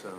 So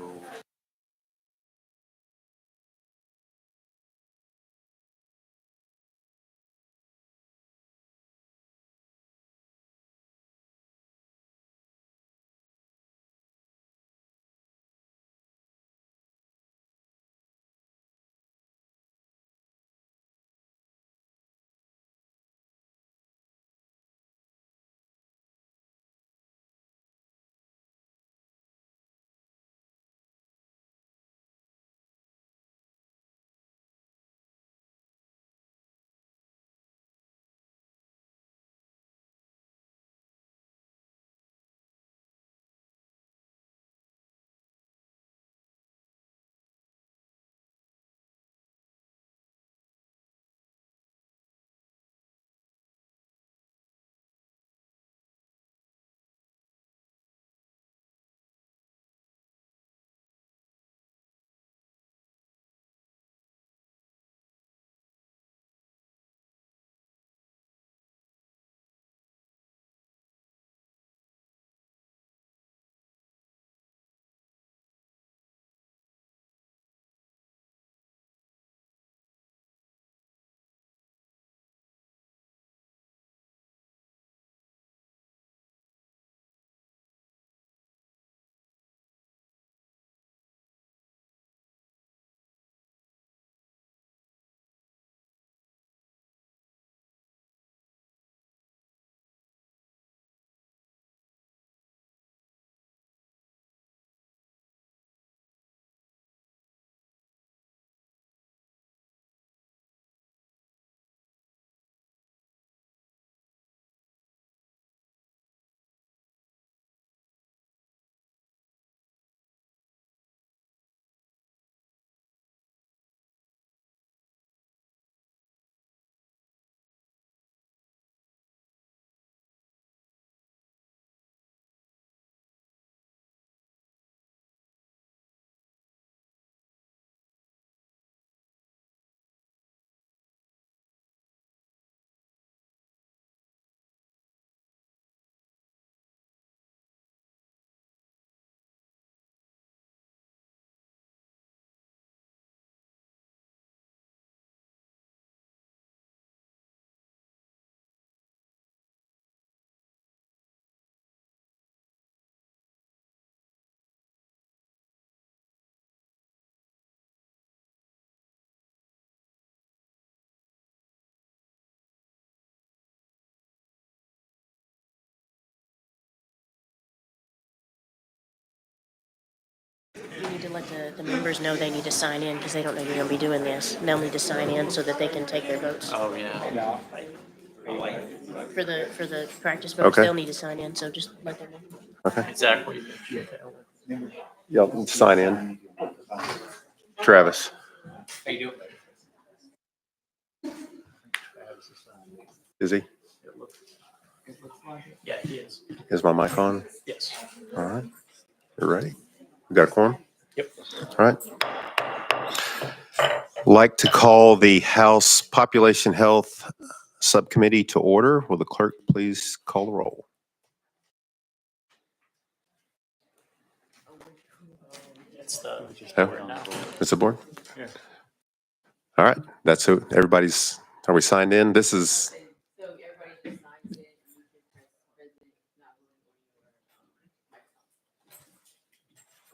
You need to let the members know they need to sign in because they don't know you're going to be doing this. And they'll need to sign in so that they can take their votes. oh yeah. For the practice votes, Okay. they'll need to sign in, so just let them know. Okay. Exactly. Yep. Sign in. Travis. How you doing? Is he? Yeah, he is. Is my mic on? Yes. All right. You're ready? We got a quorum? Yep. All right. Like to call the House Population Health Subcommittee to order. Will the clerk please call the roll? It's the Oh, it's the board? All right. That's who everybody's, are we signed in? This is,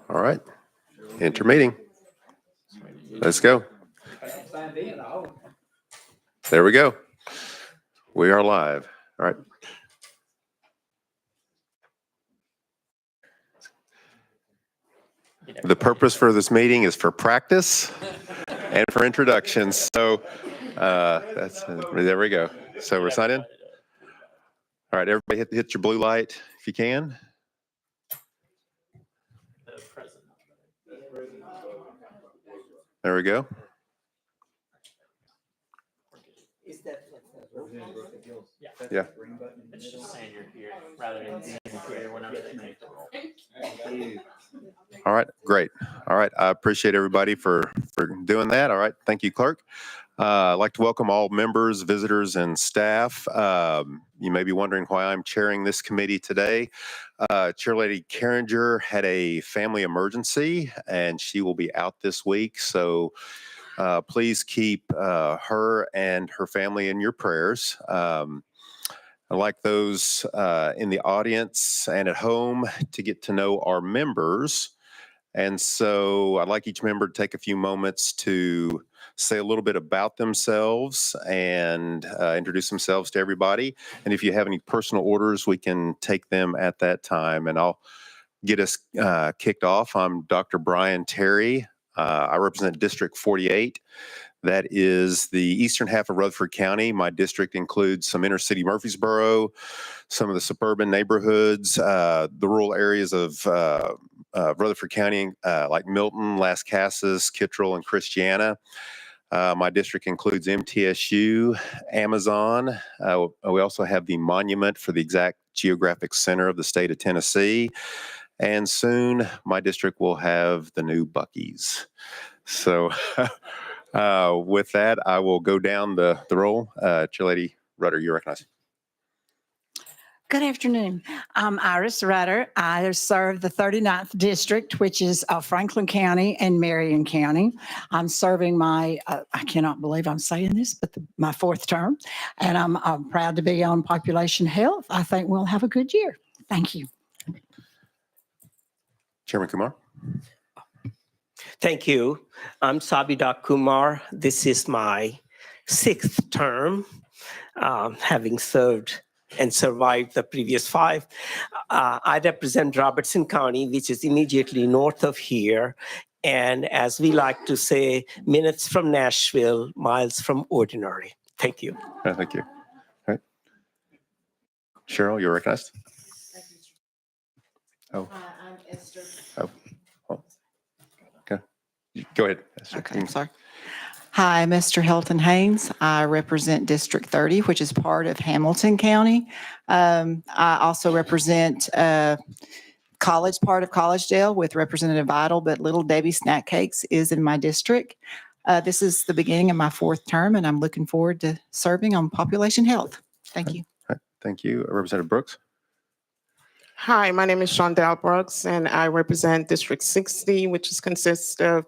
all right. Enter meeting. Let's go. There we go. We are live. All right. The purpose for this meeting is for practice and for introductions. So there we go. So we're signed in. All right, everybody hit your blue light if you can. There we go. Yeah. It's just saying you're here rather than being here whenever they make the roll. All right, great. All right, I appreciate everybody for doing that. All right, thank you, clerk. I'd like to welcome all members, visitors, and staff. You may be wondering why I'm chairing this committee today. Chair Lady Carringer had a family emergency, and she will be out this week. So please keep her and her family in your prayers. I'd like those in the audience and at home to get to know our members. And so I'd like each member to take a few moments to say a little bit about themselves and introduce themselves to everybody. And if you have any personal orders, we can take them at that time. And I'll get us kicked off. I'm Dr. Brian Terry. I represent District 48. That is the eastern half of Rutherford County. My district includes some inner city Murfreesboro, some of the suburban neighborhoods, the rural areas of Rutherford County, like Milton, Las Casas, Kittrell, and Christiana. My district includes MTSU, Amazon. We also have the monument for the exact geographic center of the state of Tennessee. And soon my district will have the new Buc-ee's. So with that, I will go down the roll. Chair Lady Rudder, you recognize. Good afternoon. I'm Iris Rudder. I serve the 39th District, which is Franklin County and Marion County. I'm serving my, I cannot believe I'm saying this, but my fourth term. And I'm proud to be on Population Health. I think we'll have a good year. Thank you. Chairman Kumar. Thank you. I'm Sabidak Kumar. This is my 6th term, having served and survived the previous 5. I represent Robertson County, which is immediately north of here. And as we like to say, minutes from Nashville, miles from ordinary. Thank you. Thank you. All right. Cheryl, you're recognized. Oh. I'm Esther. Oh. Okay. Go ahead, Esther. Okay, I'm sorry. Hi, Mr. Hilton Haynes. I represent District 30, which is part of Hamilton County. I also represent college, part of Collegedale with Representative Vital, but Little Debbie Snack Cakes is in my district. This is the beginning of my 4th term, and I'm looking forward to serving on Population Health. Thank you. All right. Thank you. Representative Brooks. Hi, my name is Shondell Brooks, and I represent District 60, which consists of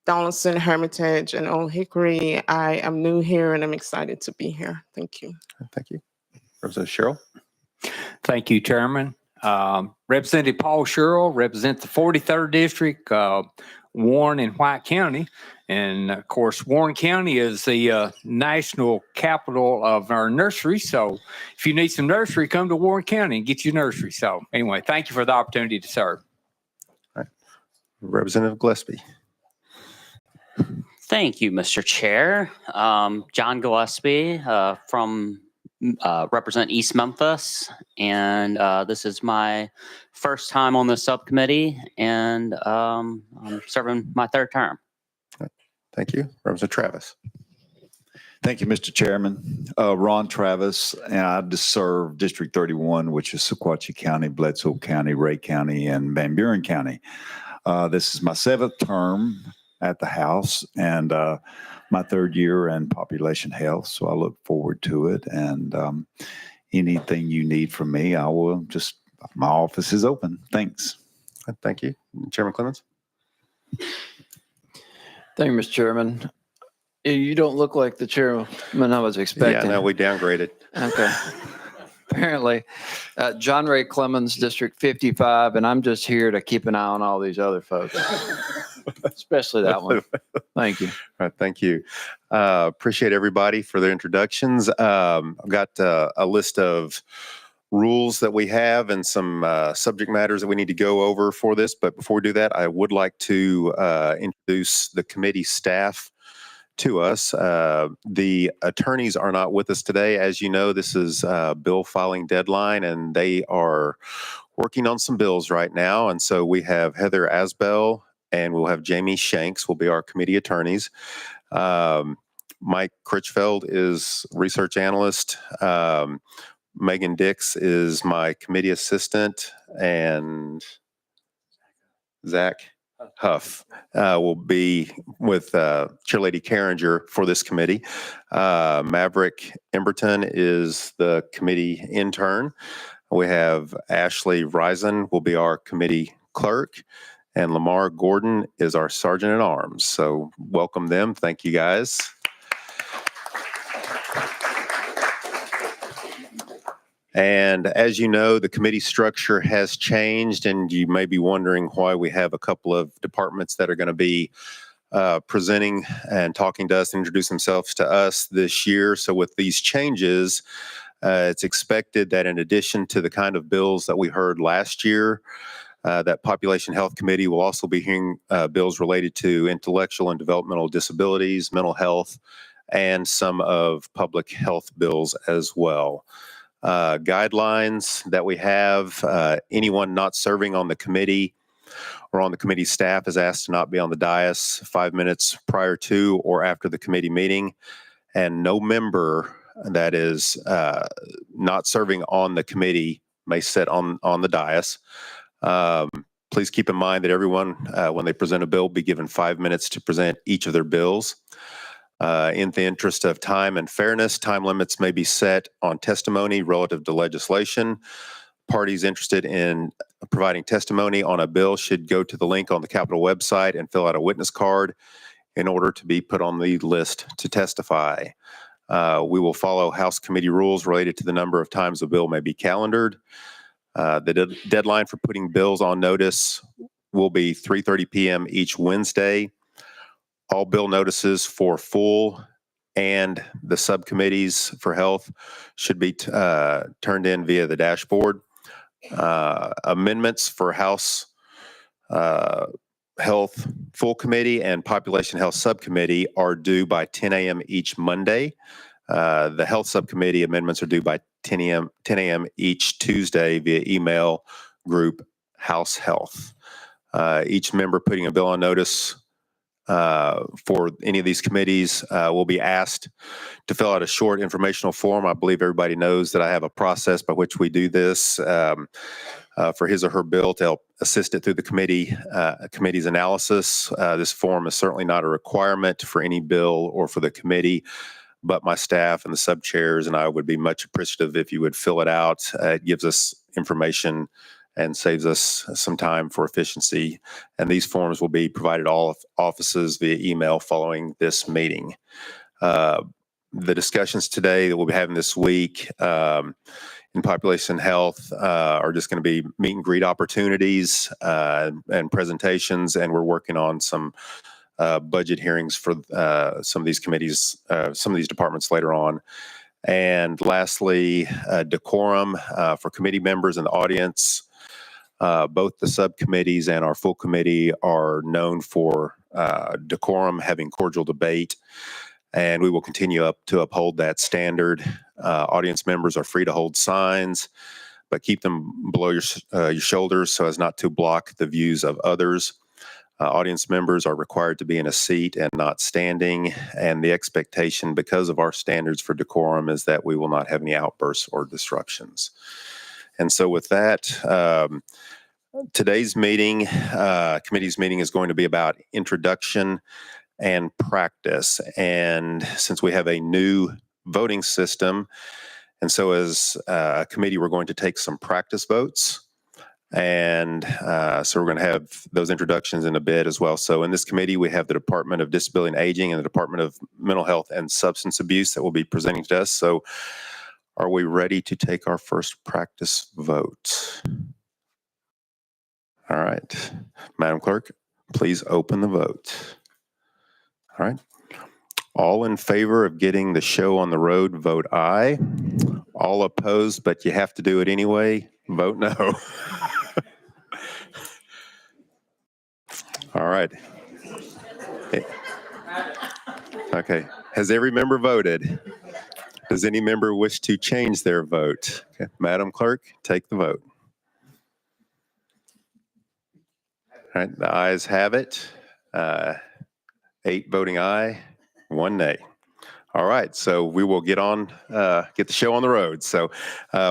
Donaldson, Hermitage, and Old Hickory. I am new here, and I'm excited to be here. Thank you. Thank you. Representative Sherrill. Thank you, Chairman. Representative Paul Sherrill, represent the 43rd District, Warren and White County. And of course, Warren County is the national capital of our nursery. So if you need some nursery, come to Warren County and get your nursery. So anyway, thank you for the opportunity to serve. All right. Representative Gillespie. Thank you, Mr. Chair. John Gillespie from represent East Memphis, and this is my first time on the subcommittee, and I'm serving my 3rd term. Thank you. Representative Travis. Thank you, Mr. Chairman. Ron Travis, and I just serve District 31, which is Sequatchie County, Bledsoe County, Ray County, and Van Buren County. This is my 7th term at the House and my 3rd year in Population Health. So I look forward to it. And anything you need from me, I will just, my office is open. Thanks. Thank you. Chairman Clemens. Thank you, Mr. Chairman. You don't look like the chairman I was expecting. Yeah, no, we downgraded. Okay. Apparently, John Ray Clemens, District 55, and I'm just here to keep an eye on all these other folks, especially that one. Thank you. All right, thank you. Appreciate everybody for their introductions. I've got a list of rules that we have and some subject matters that we need to go over for this. But before we do that, I would like to introduce the committee staff to us. The attorneys are not with us today. As you know, this is bill filing deadline, and they are working on some bills right now. And so we have Heather Asbell and we'll have Jamie Shanks will be our committee attorneys. Mike Critchfeld is research analyst. Megan Dix is my committee assistant, and Zach Huff will be with Chair Lady Carringer for this committee. Maverick Emberton is the committee intern. We have Ashley Risen will be our committee clerk, and Lamar Gordon is our sergeant at arms. So welcome them. Thank you, guys. And as you know, the committee structure has changed, and you may be wondering why we have a couple of departments that are going to be presenting and talking to us, introduce themselves to us this year. So with these changes, it's expected that in addition to the kind of bills that we heard last year, that Population Health Committee will also be hearing bills related to intellectual and developmental disabilities, mental health, and some of public health bills as well. Guidelines that we have, anyone not serving on the committee or on the committee staff is asked to not be on the dais 5 minutes prior to or after the committee meeting, and no member that is not serving on the committee may sit on the dais. Please keep in mind that everyone, when they present a bill, be given 5 minutes to present each of their bills. In the interest of time and fairness, time limits may be set on testimony relative to legislation. Parties interested in providing testimony on a bill should go to the link on the Capitol website and fill out a witness card in order to be put on the list to testify. We will follow House committee rules related to the number of times a bill may be calendared. The deadline for putting bills on notice will be 3:30 p.m. each Wednesday. All bill notices for full and the subcommittees for health should be turned in via the dashboard. Amendments for House Health Full Committee and Population Health Subcommittee are due by 10 a.m. each Monday. The Health Subcommittee amendments are due by 10 a.m. each Tuesday via email group House Health. Each member putting a bill on notice for any of these committees will be asked to fill out a short informational form. I believe everybody knows that I have a process by which we do this for his or her bill to help assist it through the committee's analysis. This form is certainly not a requirement for any bill or for the committee, but my staff and the sub-chairs and I would be much appreciative if you would fill it out. It gives us information and saves us some time for efficiency. And these forms will be provided to all offices via email following this meeting. The discussions today that we'll be having this week in population health are just going to be meet and greet opportunities and presentations, and we're working on some budget hearings for some of these committees, some of these departments later on. And lastly, decorum for committee members in the audience. Both the subcommittees and our full committee are known for decorum, having cordial debate, and we will continue to uphold that standard. Audience members are free to hold signs, but keep them below your shoulders so as not to block the views of others. Audience members are required to be in a seat and not standing, and the expectation, because of our standards for decorum, is that we will not have any outbursts or disruptions. And so with that, today's meeting, committee's meeting is going to be about introduction and practice. And since we have a new voting system, and so as a committee, we're going to take some practice votes. And so we're going to have those introductions in a bit as well. So in this committee, we have the Department of Disability and Aging and the Department of Mental Health and Substance Abuse that will be presenting to us. So are we ready to take our first practice vote? All right. Madam Clerk, please open the vote. All right. All in favor of getting the show on the road, vote aye. All opposed, but you have to do it anyway, vote no. All right. Okay. Has every member voted? Does any member wish to change their vote? Okay. Madam Clerk, take the vote. All right. The ayes have it. 8 voting aye, 1 nay. All right. So we will get the show on the road. So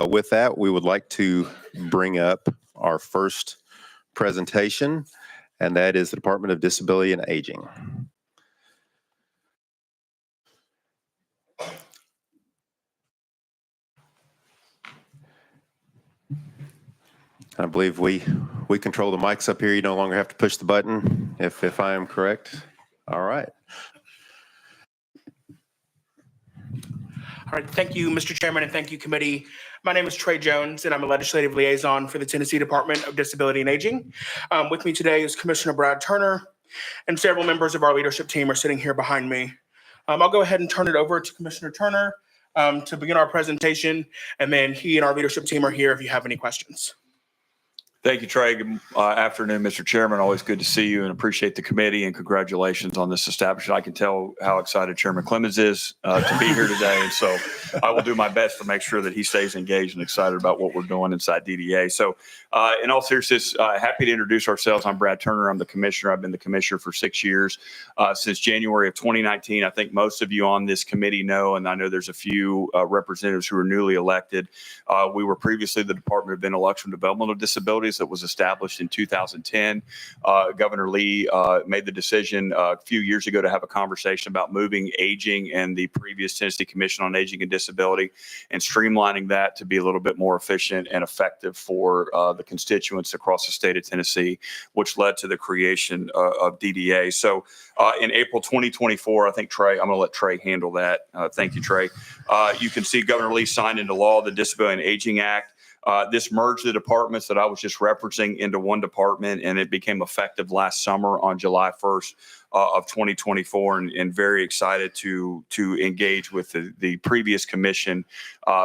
with that, we would like to bring up our first presentation. and that is the Department of Disability and Aging. I believe we control the mics up here. You no longer have to push the button, if I am correct. All right. All right, thank you, Mr. Chairman, and thank you, committee. My name is Trey Jones, and I'm a legislative liaison for the Tennessee Department of Disability and Aging. With me today is Commissioner Brad Turner, and several members of our leadership team are sitting here behind me. I'll go ahead and turn it over to Commissioner Turner to begin our presentation, and then he and our leadership team are here if you have any questions. Thank you, Trey. Good afternoon, Mr. Chairman. Always good to see you and appreciate the committee, and congratulations on this establishment. I can tell how excited Chairman Clemens is to be here today. And so I will do my best to make sure that he stays engaged and excited about what we're doing inside DDA. So in all seriousness, happy to introduce ourselves. I'm Brad Turner. I'm the commissioner. I've been the commissioner for 6 years. Since January of 2019, I think most of you on this committee know, and I know there's a few representatives who are newly elected. We were previously the Department of Intellectual and Developmental Disabilities that was established in 2010. Governor Lee made the decision a few years ago to have a conversation about moving aging and the previous Tennessee Commission on Aging and Disability and streamlining that to be a little bit more efficient and effective for the constituents across the state of Tennessee, which led to the creation of DDA. So in April 2024, I think Trey, I'm going to let Trey handle that. Thank you, Trey. You can see Governor Lee signed into law the Disability and Aging Act. This merged the departments that I was just referencing into one department, and it became effective last summer on July 1st of 2024, and very excited to engage with the previous commission.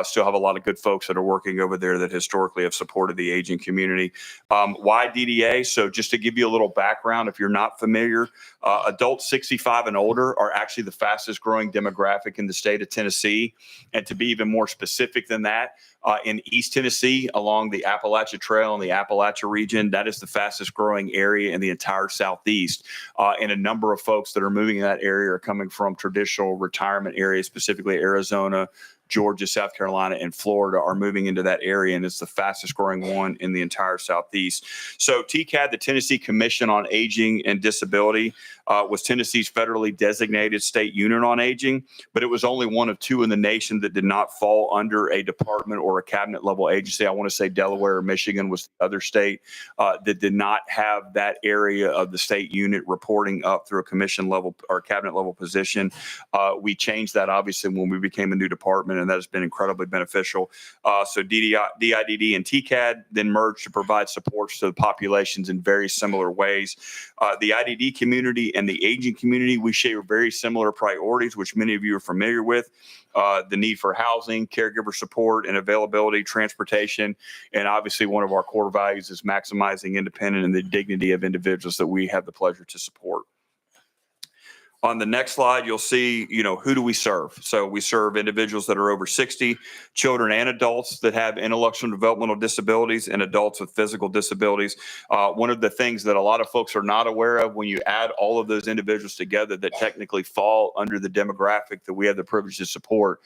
Still have a lot of good folks that are working over there that historically have supported the aging community. Why DDA? So just to give you a little background, if you're not familiar, adults 65 and older are actually the fastest growing demographic in the state of Tennessee. And to be even more specific than that, in East Tennessee, along the Appalachia Trail and the Appalachia region, that is the fastest growing area in the entire Southeast. And a number of folks that are moving in that area are coming from traditional retirement areas, specifically Arizona, Georgia, South Carolina, and Florida are moving into that area, and it's the fastest growing one in the entire Southeast. So TCAD, the Tennessee Commission on Aging and Disability, was Tennessee's federally designated state unit on aging, but it was only one of two in the nation that did not fall under a department or a cabinet level agency. I want to say Delaware or Michigan was the other state that did not have that area of the state unit reporting up through a commission level or cabinet level position. We changed that obviously when we became a new department, and that has been incredibly beneficial. So DIDD and TCAD then merged to provide supports to the populations in very similar ways. The IDD community and the aging community, we share very similar priorities, which many of you are familiar with. The need for housing, caregiver support and availability, transportation, and obviously one of our core values is maximizing independence and the dignity of individuals that we have the pleasure to support. On the next slide, you'll see, who do we serve? So we serve individuals that are over 60, children and adults that have intellectual and developmental disabilities, and adults with physical disabilities. One of the things that a lot of folks are not aware of when you add all of those individuals together that technically fall under the demographic that we have the privilege to support,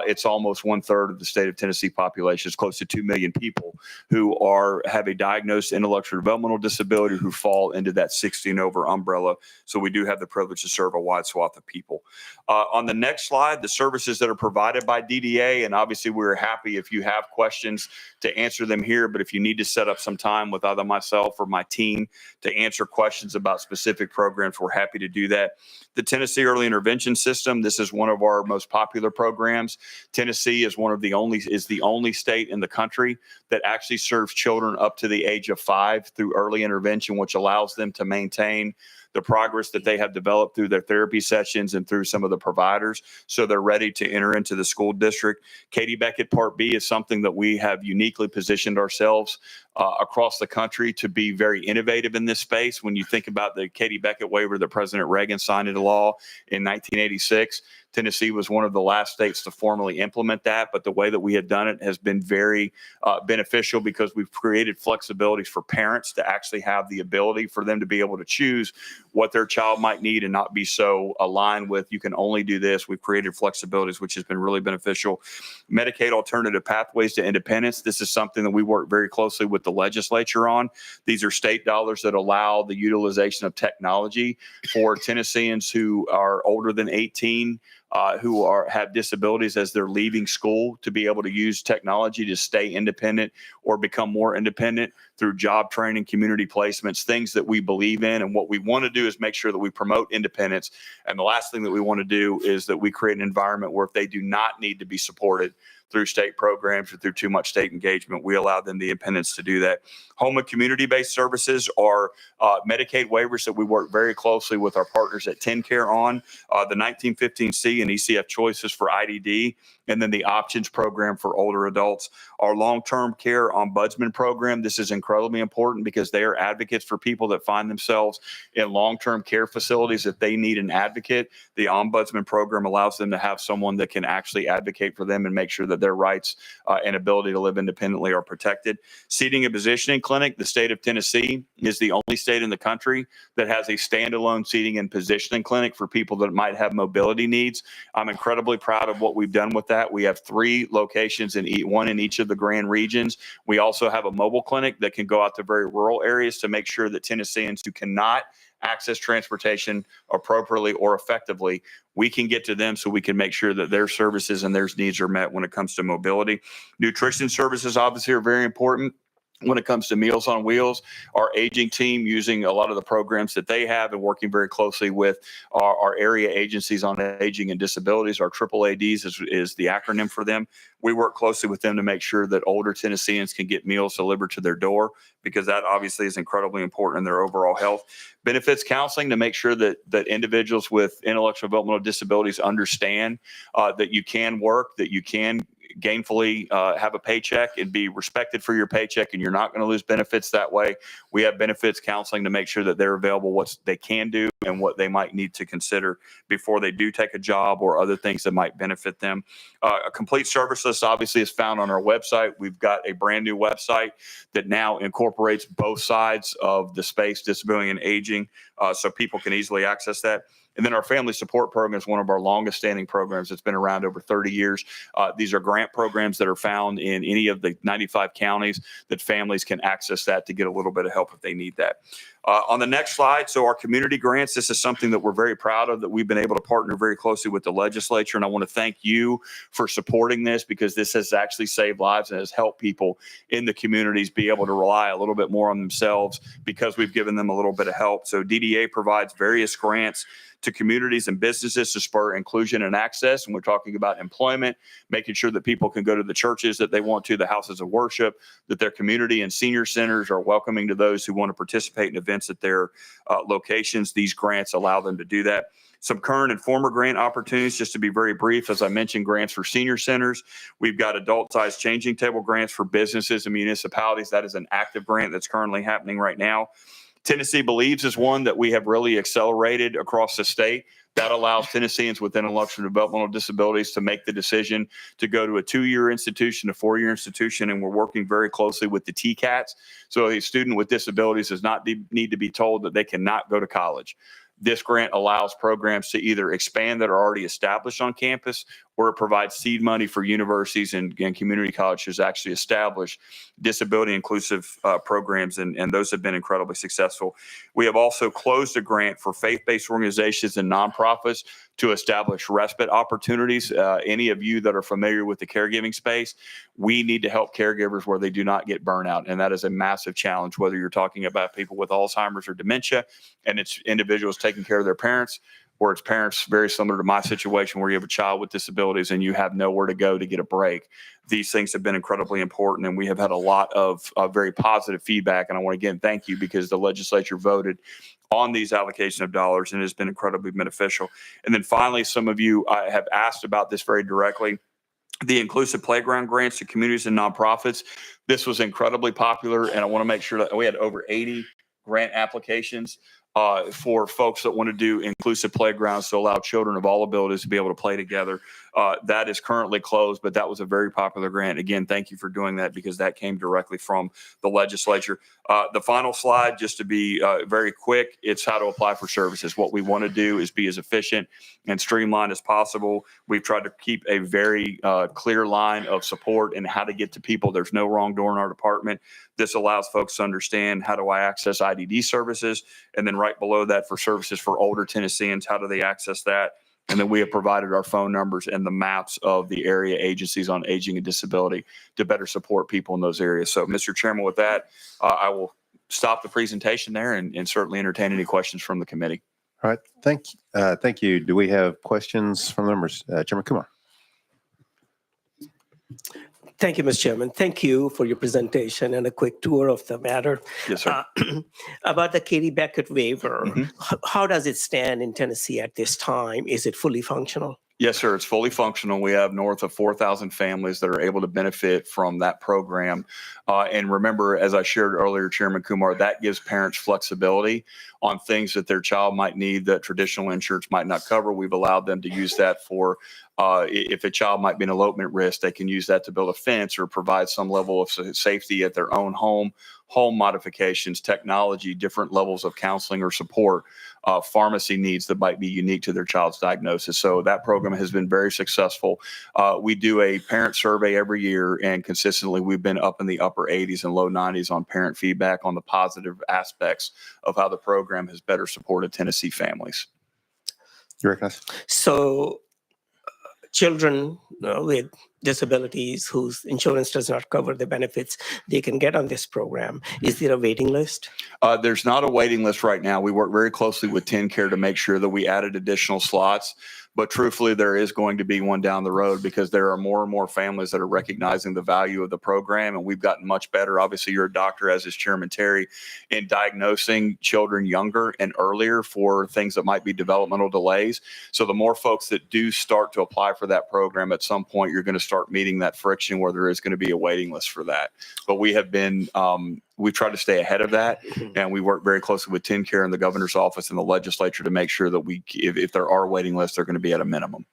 it's almost 1/3 of the state of Tennessee population. It's close to 2 million people who have a diagnosed intellectual developmental disability who fall into that 60 and over umbrella. So we do have the privilege to serve a wide swath of people. On the next slide, the services that are provided by DDA, and obviously we're happy if you have questions to answer them here, but if you need to set up some time with either myself or my team to answer questions about specific programs, we're happy to do that. The Tennessee Early Intervention System, this is one of our most popular programs. Tennessee is the only state in the country that actually serves children up to the age of 5 through early intervention, which allows them to maintain the progress that they have developed through their therapy sessions and through some of the providers, so they're ready to enter into the school district. Katie Beckett Part B is something that we have uniquely positioned ourselves across the country to be very innovative in this space. When you think about the Katie Beckett waiver that President Reagan signed into law in 1986, Tennessee was one of the last states to formally implement that, but the way that we had done it has been very beneficial because we've created flexibilities for parents to actually have the ability for them to be able to choose what their child might need and not be so aligned with, you can only do this. We've created flexibilities, which has been really beneficial. Medicaid alternative pathways to independence. This is something that we work very closely with the legislature on. These are state dollars that allow the utilization of technology for Tennesseans who are older than 18, who have disabilities as they're leaving school, to be able to use technology to stay independent or become more independent through job training, community placements, things that we believe in. And what we want to do is make sure that we promote independence. And the last thing that we want to do is that we create an environment where if they do not need to be supported through state programs or through too much state engagement, we allow them the independence to do that. Home and community-based services are Medicaid waivers that we work very closely with our partners at TennCare on, the 1915C and ECF choices for IDD, and then the options program for older adults. Our long-term care ombudsman program, this is incredibly important because they are advocates for people that find themselves in long-term care facilities. If they need an advocate, the ombudsman program allows them to have someone that can actually advocate for them and make sure that their rights and ability to live independently are protected. Seating and positioning clinic, the state of Tennessee is the only state in the country that has a standalone seating and positioning clinic for people that might have mobility needs. I'm incredibly proud of what we've done with that. We have 3 locations, one in each of the grand regions. We also have a mobile clinic that can go out to very rural areas to make sure that Tennesseans who cannot access transportation appropriately or effectively, we can get to them so we can make sure that their services and their needs are met when it comes to mobility. Nutrition services obviously are very important. When it comes to Meals on Wheels, our aging team, using a lot of the programs that they have and working very closely with our area agencies on aging and disabilities, our AAADs is the acronym for them. We work closely with them to make sure that older Tennesseans can get meals delivered to their door, because that obviously is incredibly important in their overall health. Benefits counseling to make sure that individuals with intellectual developmental disabilities understand that you can work, that you can gainfully have a paycheck and be respected for your paycheck, and you're not going to lose benefits that way. We have benefits counseling to make sure that they're available, what they can do and what they might need to consider before they do take a job or other things that might benefit them. A complete service list obviously is found on our website. We've got a brand new website that now incorporates both sides of the space, disability and aging, so people can easily access that. And then our family support program is one of our longest standing programs. It's been around over 30 years. These are grant programs that are found in any of the 95 counties that families can access that to get a little bit of help if they need that. On the next slide, so our community grants, this is something that we're very proud of, that we've been able to partner very closely with the legislature. And I want to thank you for supporting this, because this has actually saved lives and has helped people in the communities be able to rely a little bit more on themselves because we've given them a little bit of help. So DDA provides various grants to communities and businesses to spur inclusion and access. And we're talking about employment, making sure that people can go to the churches that they want to, the houses of worship, that their community and senior centers are welcoming to those who want to participate in events at their locations. These grants allow them to do that. Some current and former grant opportunities, just to be very brief, as I mentioned, grants for senior centers. We've got adult-sized changing table grants for businesses and municipalities. That is an active grant that's currently happening right now. Tennessee Believes is one that we have really accelerated across the state. That allows Tennesseans with intellectual and developmental disabilities to make the decision to go to a 2-year institution, a 4-year institution, and we're working very closely with the TCATs. So a student with disabilities does not need to be told that they cannot go to college. This grant allows programs to either expand that are already established on campus, or it provides seed money for universities and community colleges to actually establish disability inclusive programs, and those have been incredibly successful. We have also closed a grant for faith-based organizations and nonprofits to establish respite opportunities. Any of you that are familiar with the caregiving space, we need to help caregivers where they do not get burnout, and that is a massive challenge, whether you're talking about people with Alzheimer's or dementia, and it's individuals taking care of their parents, or it's parents very similar to my situation where you have a child with disabilities and you have nowhere to go to get a break. These things have been incredibly important, and we have had a lot of very positive feedback. And I want to again thank you, because the legislature voted on these allocation of dollars, and it has been incredibly beneficial. And then finally, some of you have asked about this very directly. The inclusive playground grants to communities and nonprofits. This was incredibly popular, and I want to make sure that we had over 80 grant applications. for folks that want to do inclusive playgrounds to allow children of all abilities to be able to play together. That is currently closed, but that was a very popular grant. Again, thank you for doing that because that came directly from the legislature. The final slide, just to be very quick, it's how to apply for services. What we want to do is be as efficient and streamlined as possible. We've tried to keep a very clear line of support and how to get to people. There's no wrong door in our department. This allows folks to understand, how do I access IDD services? And then right below that, for services for older Tennesseans, how do they access that? And then we have provided our phone numbers and the maps of the area agencies on aging and disability to better support people in those areas. So, Mr. Chairman, with that, I will stop the presentation there and certainly entertain any questions from the committee. All right. Thank you. Do we have questions from the members? Chairman Kumar. Thank you, Mr. Chairman. Thank you for your presentation and a quick tour of the matter. Yes, sir. About the Katie Beckett waiver, Mm-hmm. how does it stand in Tennessee at this time? Is it fully functional? Yes, sir. It's fully functional. We have north of 4,000 families that are able to benefit from that program. And remember, as I shared earlier, Chairman Kumar, that gives parents flexibility on things that their child might need that traditional insurance might not cover. We've allowed them to use that for if a child might be an elopement risk, they can use that to build a fence or provide some level of safety at their own home modifications, technology, different levels of counseling or support, pharmacy needs that might be unique to their child's diagnosis. So that program has been very successful. We do a parent survey every year, and consistently we've been up in the upper 80s and low 90s on parent feedback on the positive aspects of how the program has better supported Tennessee families. You recognize? So children with disabilities whose insurance does not cover the benefits, they can get on this program. Is there a waiting list? There's not a waiting list right now. We work very closely with TennCare to make sure that we added additional slots. But truthfully, there is going to be one down the road because there are more and more families that are recognizing the value of the program, and we've gotten much better. Obviously, you're a doctor, as is Chairman Terry, in diagnosing children younger and earlier for things that might be developmental delays. So the more folks that do start to apply for that program, at some point, you're going to start meeting that friction where there is going to be a waiting list for that. But we have been we've tried to stay ahead of that, and we work very closely with TennCare and the governor's office and the legislature to make sure that if there are waiting lists, they're going to be at a minimum.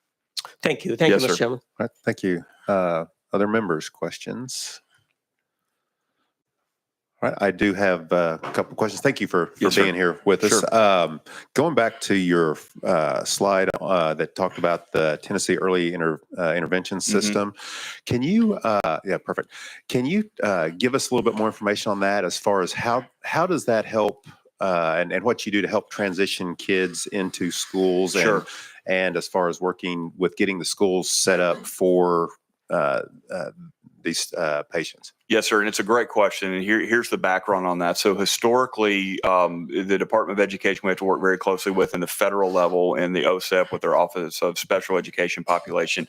Thank you. Thank Yes, you, Mr. sir. Chairman. All right. Thank you. Other members' questions? All right. I do have a couple of questions. Thank you for Yes, sir. being here with us. Sure. Going back to your slide that talked about the Tennessee Early Intervention System, can you, yeah, perfect. Can you give us a little bit more information on that as far as how does that help and what you do to help transition kids into schools? Sure. And as far as working with getting the schools set up for these patients? Yes, sir. And it's a great question. And here's the background on that. So historically, the Department of Education, we have to work very closely with in the federal level and the OSEP with their Office of Special Education Population.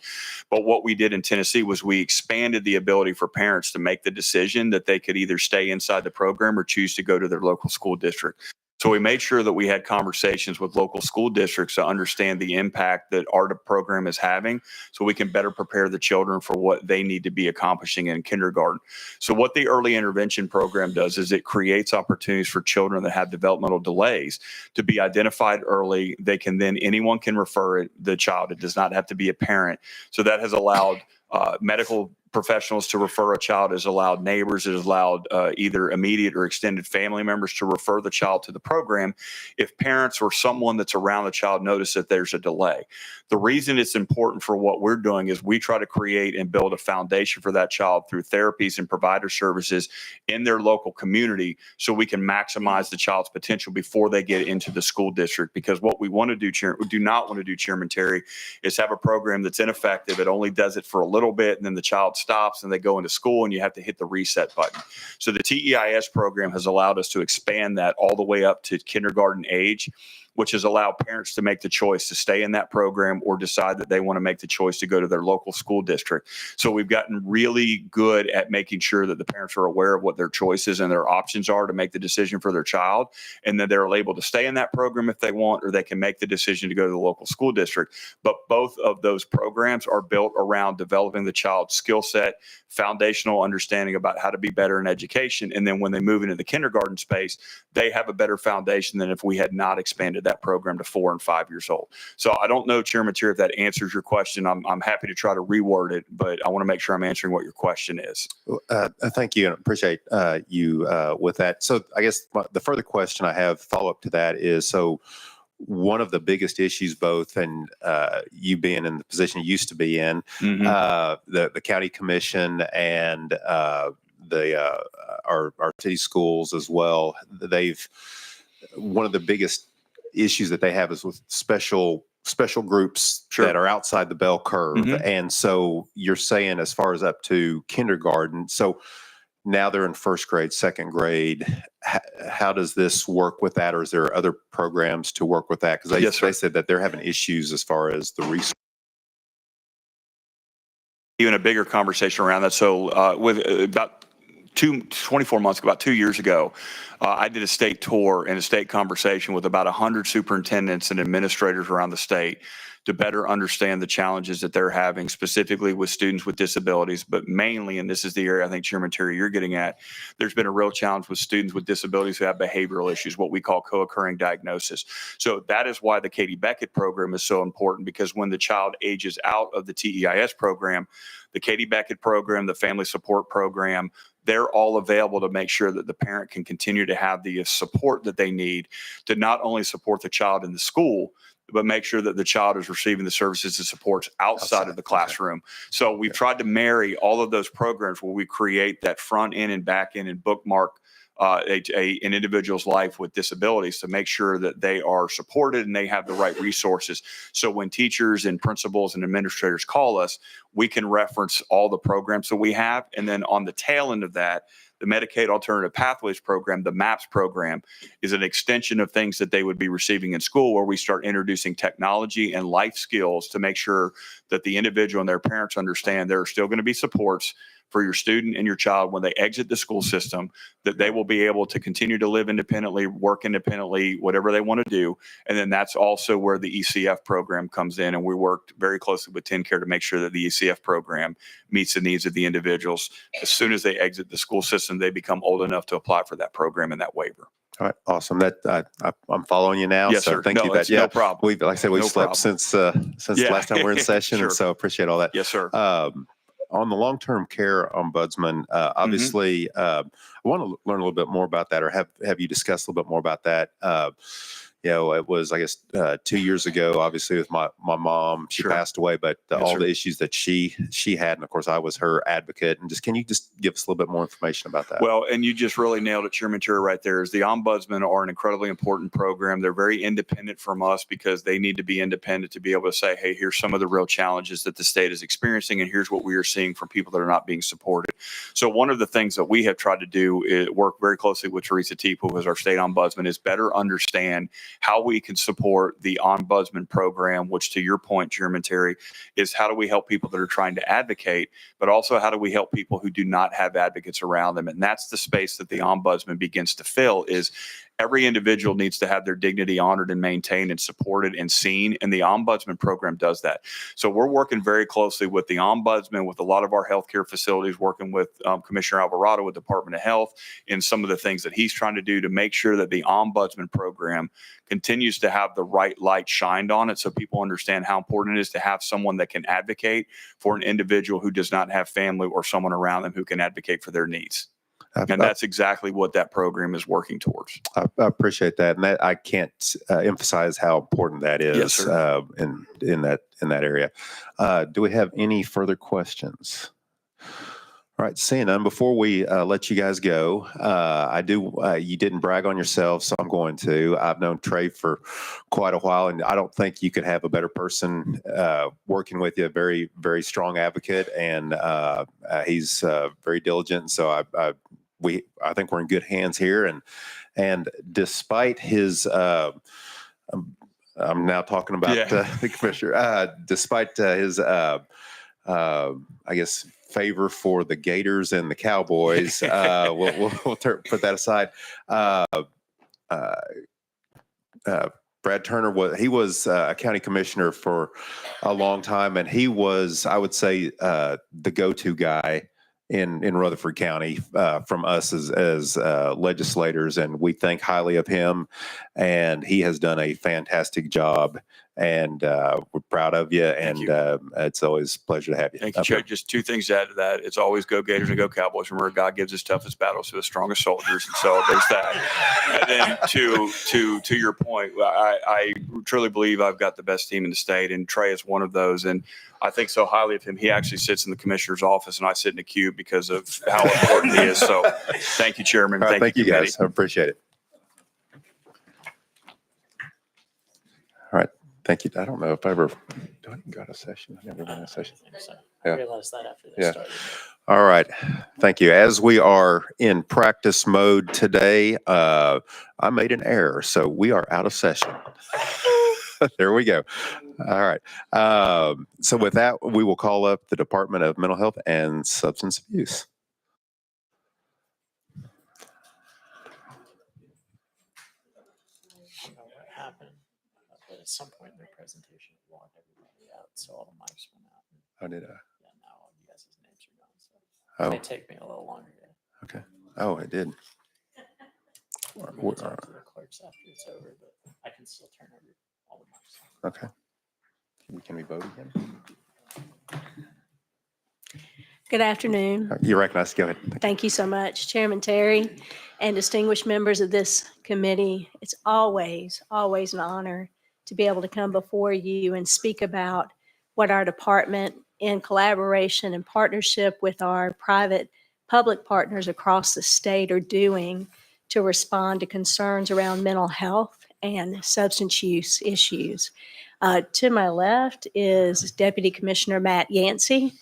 But what we did in Tennessee was we expanded the ability for parents to make the decision that they could either stay inside the program or choose to go to their local school district. So we made sure that we had conversations with local school districts to understand the impact that our program is having so we can better prepare the children for what they need to be accomplishing in kindergarten. So what the early intervention program does is it creates opportunities for children that have developmental delays to be identified early. They can then, anyone can refer the child. It does not have to be a parent. So that has allowed medical professionals to refer a child, is allowed neighbors, is allowed either immediate or extended family members to refer the child to the program if parents or someone that's around the child notice that there's a delay. The reason it's important for what we're doing is we try to create and build a foundation for that child through therapies and provider services in their local community so we can maximize the child's potential before they get into the school district. Because what we want to do, do not want to do, Chairman Terry, is have a program that's ineffective. It only does it for a little bit, and then the child stops and they go into school and you have to hit the reset button. So the TEIS program has allowed us to expand that all the way up to kindergarten age, which has allowed parents to make the choice to stay in that program or decide that they want to make the choice to go to their local school district. So we've gotten really good at making sure that the parents are aware of what their choices and their options are to make the decision for their child, and that they're able to stay in that program if they want, or they can make the decision to go to the local school district. But both of those programs are built around developing the child's skill set, foundational understanding about how to be better in education. And then when they move into the kindergarten space, they have a better foundation than if we had not expanded that program to 4 and 5 years old. So I don't know, Chairman Tier, if that answers your question. I'm happy to try to reword it, but I want to make sure I'm answering what your question is. Thank you, and appreciate you with that. So I guess the further question I have follow up to that is, so one of the biggest issues, both, and you being in the position you used to be in, the county commission and our city schools as well, one of the biggest issues that they have is with special groups that are outside the bell curve. And so you're saying as far as up to kindergarten, so now they're in first grade, second grade. How does this work with that? Or is there other programs to work with that? Because they said that they're having issues as far as the resources. Even a bigger conversation around that. So with about 24 months, about 2 years ago, I did a state tour and a state conversation with about 100 superintendents and administrators around the state to better understand the challenges that they're having, specifically with students with disabilities, but mainly, and this is the area I think Chairman Terry you're getting at, there's been a real challenge with students with disabilities who have behavioral issues, what we call co-occurring diagnosis. So that is why the Katie Beckett program is so important, because when the child ages out of the TEIS program, the Katie Beckett program, the family support program, they're all available to make sure that the parent can continue to have the support that they need to not only support the child in the school, but make sure that the child is receiving the services and supports outside of the classroom. So we've tried to marry all of those programs where we create that front end and back end and bookmark an individual's life with disabilities to make sure that they are supported and they have the right resources. So when teachers and principals and administrators call us, we can reference all the programs that we have. And then on the tail end of that, the Medicaid Alternative Pathways program, the MAPS program, is an extension of things that they would be receiving in school, where we start introducing technology and life skills to make sure that the individual and their parents understand there are still going to be supports for your student and your child when they exit the school system, that they will be able to continue to live independently, work independently, whatever they want to do. And then that's also where the ECF program comes in. And we worked very closely with TennCare to make sure that the ECF program meets the needs of the individuals. As soon as they exit the school system, they become old enough to apply for that program and that waiver. All right, awesome. I'm following you now. Yes, so sir. Thank you. That's no problem. Like I said, we've No slept problem. since the last time we're in session, Sure. and so appreciate all that. Yes, sir. On the long-term care ombudsman, obviously, I want to learn a little bit more about that, or have you discussed a little bit more about that? It was, I guess, 2 years ago, obviously, with my mom. She passed away, but all the issues that she had, and of course, I was her advocate. And can you just give us a little bit more information about that? Well, and you just really nailed it, Chairman Terry, right there. Is the ombudsman are an incredibly important program. They're very independent from us because they need to be independent to be able to say, hey, here's some of the real challenges that the state is experiencing, and here's what we are seeing from people that are not being supported. So one of the things that we have tried to do is work very closely with Teresa Teep, who is our state ombudsman, is better understand how we can support the ombudsman program, which, to your point, Chairman Terry, is how do we help people that are trying to advocate, but also how do we help people who do not have advocates around them? And that's the space that the ombudsman begins to fill. Is every individual needs to have their dignity honored and maintained and supported and seen, and the ombudsman program does that. So we're working very closely with the ombudsman, with a lot of our healthcare facilities, working with Commissioner Alvarado with Department of Health in some of the things that he's trying to do to make sure that the ombudsman program continues to have the right light shined on it, so people understand how important it is to have someone that can advocate for an individual who does not have family or someone around them who can advocate for their needs. And that's exactly what that program is working towards. I appreciate that, and that I can't emphasize how important that is. Yes, sir. In that area. Do we have any further questions? All right, seeing none, before we let you guys go, you didn't brag on yourself, so I'm going to. I've known Trey for quite a while, and I don't think you could have a better person working with you, a very, very strong advocate, and he's very diligent. So I think we're in good hands here. And despite his, I'm now talking about the commissioner, despite his, I guess, favor for the Gators and the Cowboys, we'll put that aside. Brad Turner was a county commissioner for a long time, and he was, I would say, the go-to guy in Rutherford County from us as legislators, and we think highly of him, and he has done a fantastic job, and we're proud of you, and it's always a pleasure to have you. Thank you, Chair. Just two things to add to that. It's always go Gators and go Cowboys. Remember, God gives his toughest battles to the strongest soldiers, and so there's that. And then to your point, I truly believe I've got the best team in the state, and Trey is one of those. And I think so highly of him. He actually sits in the commissioner's office, and I sit in the queue because of how important he is. So thank you, Chairman. All right, thank you, committee. guys. I appreciate it. All right. Thank you. I don't know if I ever, do I go to session? I never went to session. I Yeah. realized that after they Yeah. started. All right. Thank you. As we are in practice mode today, I made an error, so we are out of session. There we go. All right. So with that, we will call up the Department of Mental Health and Substance Abuse. I don't know what happened, but at some point in their presentation, it logged everybody out, so all the mics went out. Oh, did I? Yeah, now all you guys' names are gone, so Oh. it may take me a little longer to Okay. Oh, it did. I'm gonna talk to the clerks after it's over, but I can still turn over all the mics on. Okay. Can we vote again? Good afternoon. You recognize? Go ahead. Thank you so much, Chairman Terry, and distinguished members of this committee. It's always an honor to be able to come before you and speak about what our department, in collaboration and partnership with our private public partners across the state, are doing to respond to concerns around mental health and substance use issues. To my left is Deputy Commissioner Matt Yancey.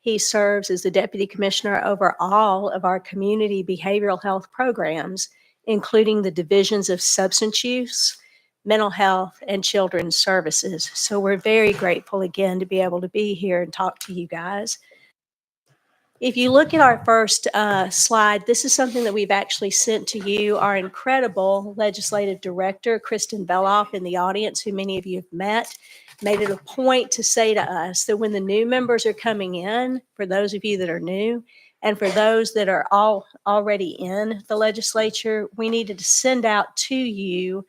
He serves as the Deputy Commissioner over all of our community behavioral health programs, including the divisions of substance use, mental health, and children's services. So we're very grateful again to be able to be here and talk to you guys. If you look at our first slide, this is something that we've actually sent to you. Our incredible legislative director, Kristen Beloff, in the audience, who many of you have met, made it a point to say to us that when the new members are coming in, for those of you that are new, and for those that are already in the legislature, we needed to send out to you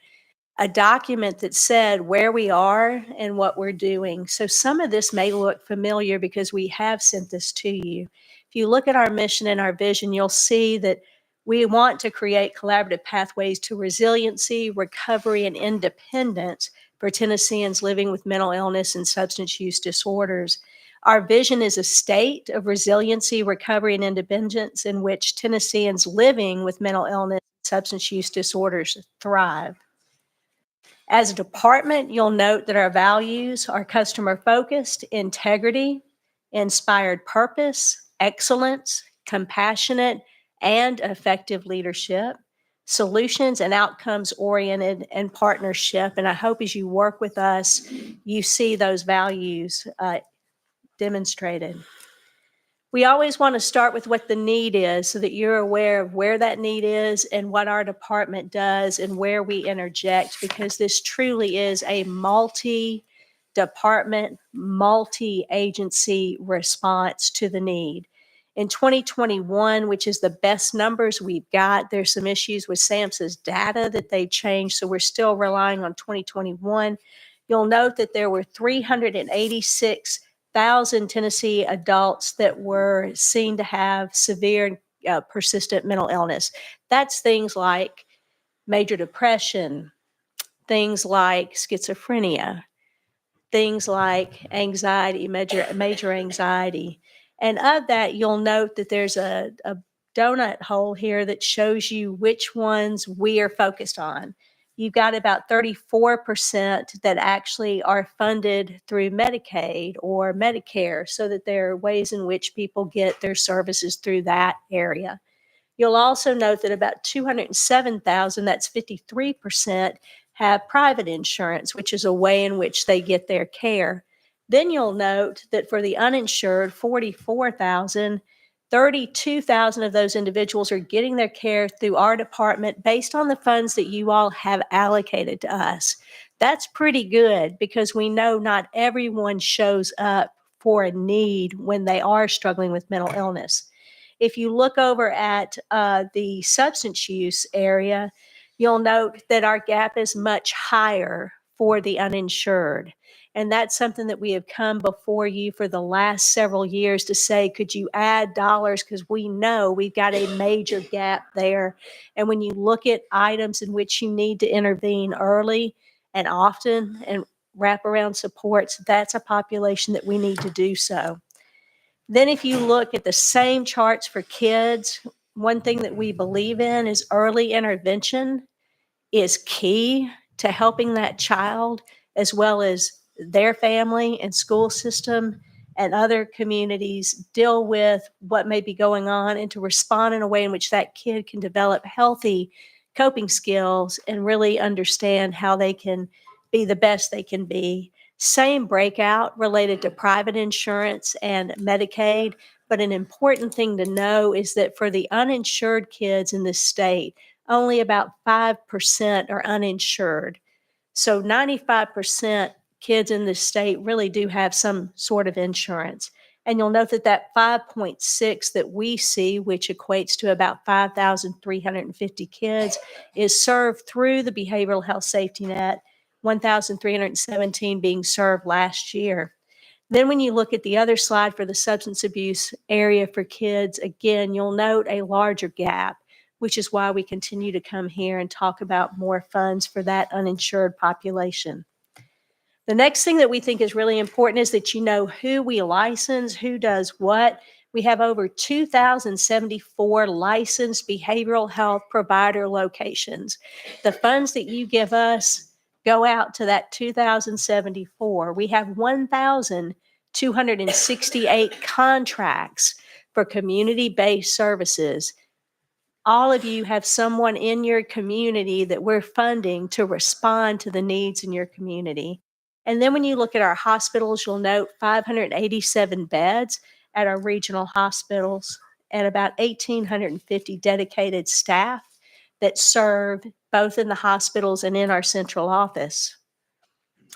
a document that said where we are and what we're doing. So some of this may look familiar because we have sent this to you. If you look at our mission and our vision, you'll see that we want to create collaborative pathways to resiliency, recovery, and independence for Tennesseans living with mental illness and substance use disorders. Our vision is a state of resiliency, recovery, and independence in which Tennesseans living with mental illness and substance use disorders thrive. As a department, you'll note that our values are customer-focused, integrity, inspired purpose, excellence, compassionate, and effective leadership, solutions and outcomes-oriented, and partnership. And I hope as you work with us, you see those values demonstrated. We always want to start with what the need is so that you're aware of where that need is and what our department does and where we interject, because this truly is a multi-department, multi-agency response to the need. In 2021, which is the best numbers we've got, there's some issues with SAMHSA's data that they've changed, so we're still relying on 2021. You'll note that there were 386,000 Tennessee adults that were seen to have severe persistent mental illness. That's things like major depression, things like schizophrenia, things like anxiety, major anxiety. And of that, you'll note that there's a donut hole here that shows you which ones we are focused on. You've got about 34% that actually are funded through Medicaid or Medicare, so that there are ways in which people get their services through that area. You'll also note that about 207,000, that's 53%, have private insurance, which is a way in which they get their care. Then you'll note that for the uninsured, 44,000, 32,000 of those individuals are getting their care through our department based on the funds that you all have allocated to us. That's pretty good because we know not everyone shows up for a need when they are struggling with mental illness. If you look over at the substance use area, you'll note that our gap is much higher for the uninsured. And that's something that we have come before you for the last several years to say, could you add dollars? Because we know we've got a major gap there. And when you look at items in which you need to intervene early and often and wraparound supports, that's a population that we need to do so. Then if you look at the same charts for kids, one thing that we believe in is early intervention is key to helping that child as well as their family and school system and other communities deal with what may be going on and to respond in a way in which that kid can develop healthy coping skills and really understand how they can be the best they can be. Same breakout related to private insurance and Medicaid, but an important thing to know is that for the uninsured kids in this state, only about 5% are uninsured. So 95% kids in this state really do have some sort of insurance. And you'll note that that 5.6 that we see, which equates to about 5,350 kids, is served through the behavioral health safety net, 1,317 being served last year. Then when you look at the other slide for the substance abuse area for kids, again, you'll note a larger gap, which is why we continue to come here and talk about more funds for that uninsured population. The next thing that we think is really important is that you know who we license, who does what. We have over 2,074 licensed behavioral health provider locations. The funds that you give us go out to that 2,074. We have 1,268 contracts for community-based services. All of you have someone in your community that we're funding to respond to the needs in your community. And then when you look at our hospitals, you'll note 587 beds at our regional hospitals and about 1,850 dedicated staff that serve both in the hospitals and in our central office.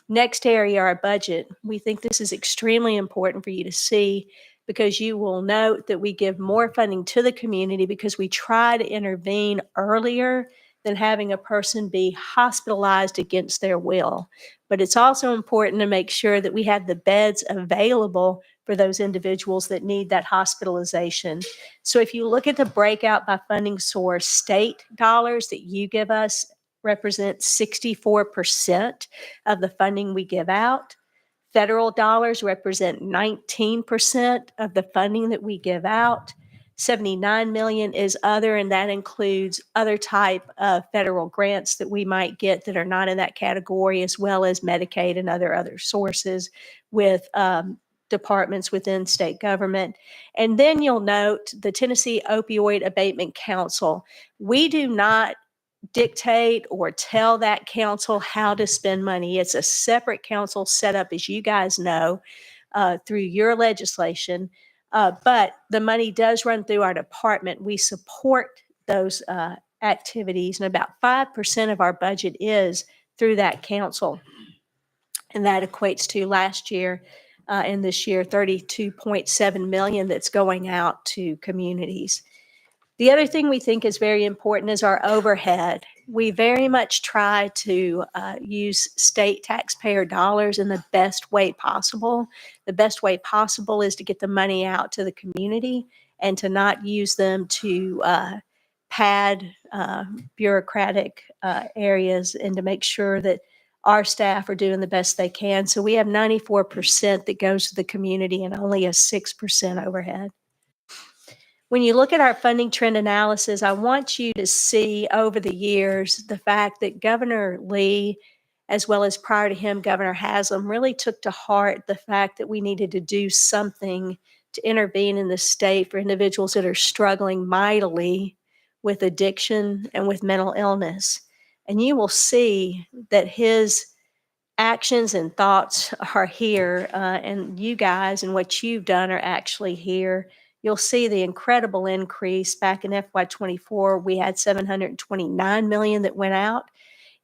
Next area, our budget. We think this is extremely important for you to see because you will note that we give more funding to the community because we try to intervene earlier than having a person be hospitalized against their will. But it's also important to make sure that we have the beds available for those individuals that need that hospitalization. So if you look at the breakout by funding source, state dollars that you give us represent 64% of the funding we give out. Federal dollars represent 19% of the funding that we give out. 79 million is other, and that includes other type of federal grants that we might get that are not in that category, as well as Medicaid and other sources with departments within state government. And then you'll note the Tennessee Opioid Abatement Council. We do not dictate or tell that council how to spend money. It's a separate council set up, as you guys know, through your legislation. But the money does run through our department. We support those activities, and about 5% of our budget is through that council. And that equates to last year and this year, $32.7 million that's going out to communities. The other thing we think is very important is our overhead. We very much try to use state taxpayer dollars in the best way possible. The best way possible is to get the money out to the community and to not use them to pad bureaucratic areas and to make sure that our staff are doing the best they can. So we have 94% that goes to the community and only a 6% overhead. When you look at our funding trend analysis, I want you to see over the years the fact that Governor Lee, as well as prior to him, Governor Haslam, really took to heart the fact that we needed to do something to intervene in the state for individuals that are struggling mightily with addiction and with mental illness. And you will see that his actions and thoughts are here, and you guys and what you've done are actually here. You'll see the incredible increase back in FY24. We had $729 million that went out.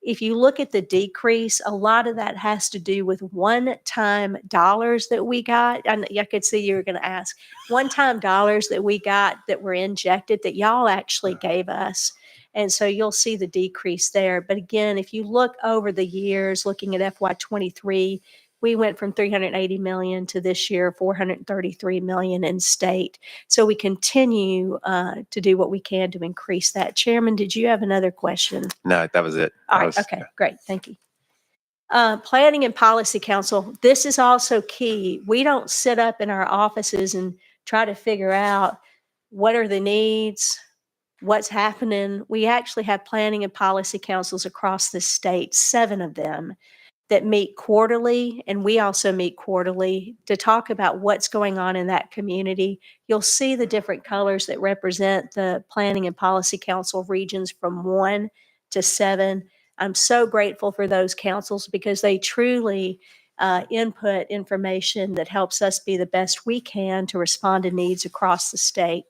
if you look at the decrease, a lot of that has to do with one-time dollars that we got. And I could see you were going to ask, one-time dollars that we got that were injected that y'all actually gave us. And so you'll see the decrease there. But again, if you look over the years, looking at FY23, we went from 380 million to this year 433 million in state. So we continue to do what we can to increase that. Chairman, did you have another question? No, that was it. All That right. was- Okay, great. Thank you. Planning and Policy Council, this is also key. We don't sit up in our offices and try to figure out what are the needs, what's happening. We actually have planning and policy councils across the state, 7 of them, that meet quarterly, and we also meet quarterly to talk about what's going on in that community. You'll see the different colors that represent the Planning and Policy Council regions from 1 to 7. I'm so grateful for those councils because they truly input information that helps us be the best we can to respond to needs across the state.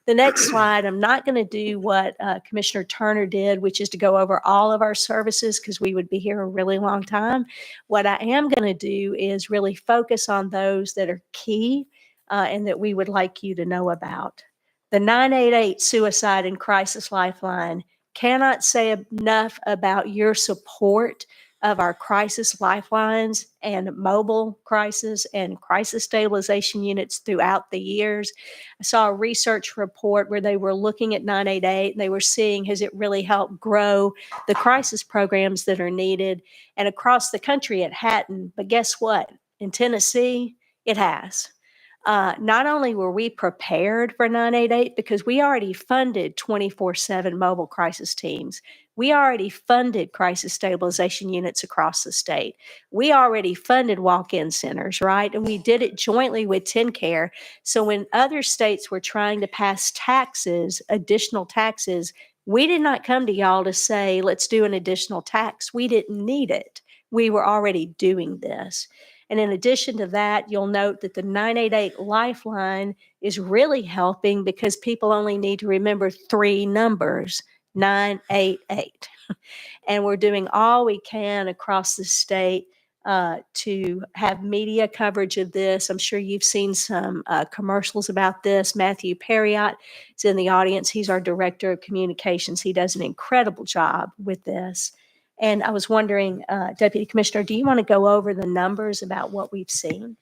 The next slide, I'm not going to do what Commissioner Turner did, which is to go over all of our services because we would be here a really long time. What I am going to do is really focus on those that are key and that we would like you to know about. The 988 Suicide and Crisis Lifeline, cannot say enough about your support of our crisis lifelines and mobile crisis and crisis stabilization units throughout the years. I saw a research report where they were looking at 988 and they were seeing has it really helped grow the crisis programs that are needed. And across the country it hadn't, but guess what? In Tennessee, it has. Not only were we prepared for 988 because we already funded 24/7 mobile crisis teams. We already funded crisis stabilization units across the state. We already funded walk-in centers, right? And we did it jointly with TennCare. So when other states were trying to pass taxes, additional taxes, we did not come to y'all to say, let's do an additional tax. We didn't need it. We were already doing this. And in addition to that, you'll note that the 988 Lifeline is really helping because people only need to remember 3 numbers, 988. And we're doing all we can across the state to have media coverage of this. I'm sure you've seen some commercials about this. Matthew Perriott is in the audience. He's our Director of Communications. He does an incredible job with this. And I was wondering, Deputy Commissioner, do you want to go over the numbers about what we've seen?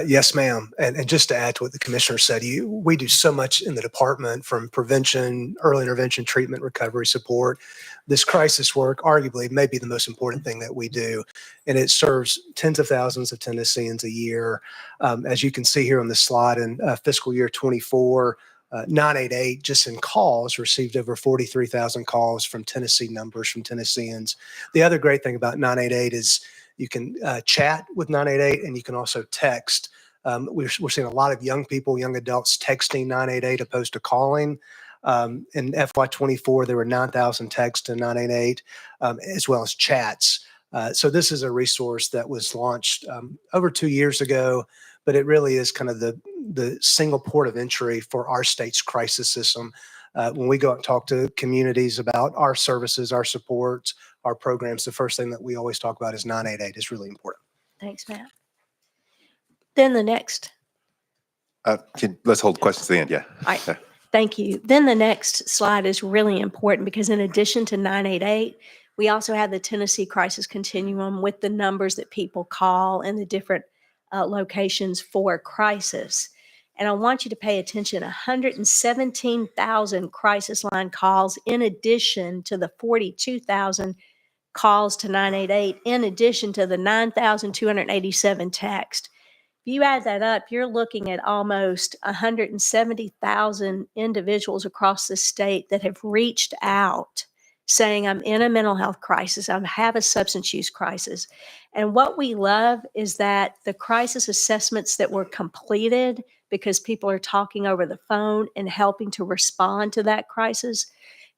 Yes, ma'am. And just to add to what the commissioner said, we do so much in the department from prevention, early intervention, treatment, recovery support. This crisis work arguably may be the most important thing that we do. And it serves tens of thousands of Tennesseans a year. As you can see here on the slide in fiscal year 24, 988 just in calls received over 43,000 calls from Tennessee numbers from Tennesseans. The other great thing about 988 is you can chat with 988 and you can also text. We're seeing a lot of young people, young adults texting 988 opposed to calling. In FY24, there were 9,000 texts to 988 as well as chats. So this is a resource that was launched over 2 years ago, but it really is kind of the single port of entry for our state's crisis system. When we go out and talk to communities about our services, our supports, our programs, the first thing that we always talk about is 988. It's really important. Thanks, Matt. Then the next. Let's hold questions to the end. Yeah. All right. Thank you. Then the next slide is really important because in addition to 988, we also have the Tennessee Crisis Continuum with the numbers that people call and the different locations for crisis. And I want you to pay attention, 117,000 crisis line calls in addition to the 42,000 calls to 988, in addition to the 9,287 text. If you add that up, you're looking at almost 170,000 individuals across the state that have reached out saying, I'm in a mental health crisis, I have a substance use crisis. And what we love is that the crisis assessments that were completed, because people are talking over the phone and helping to respond to that crisis,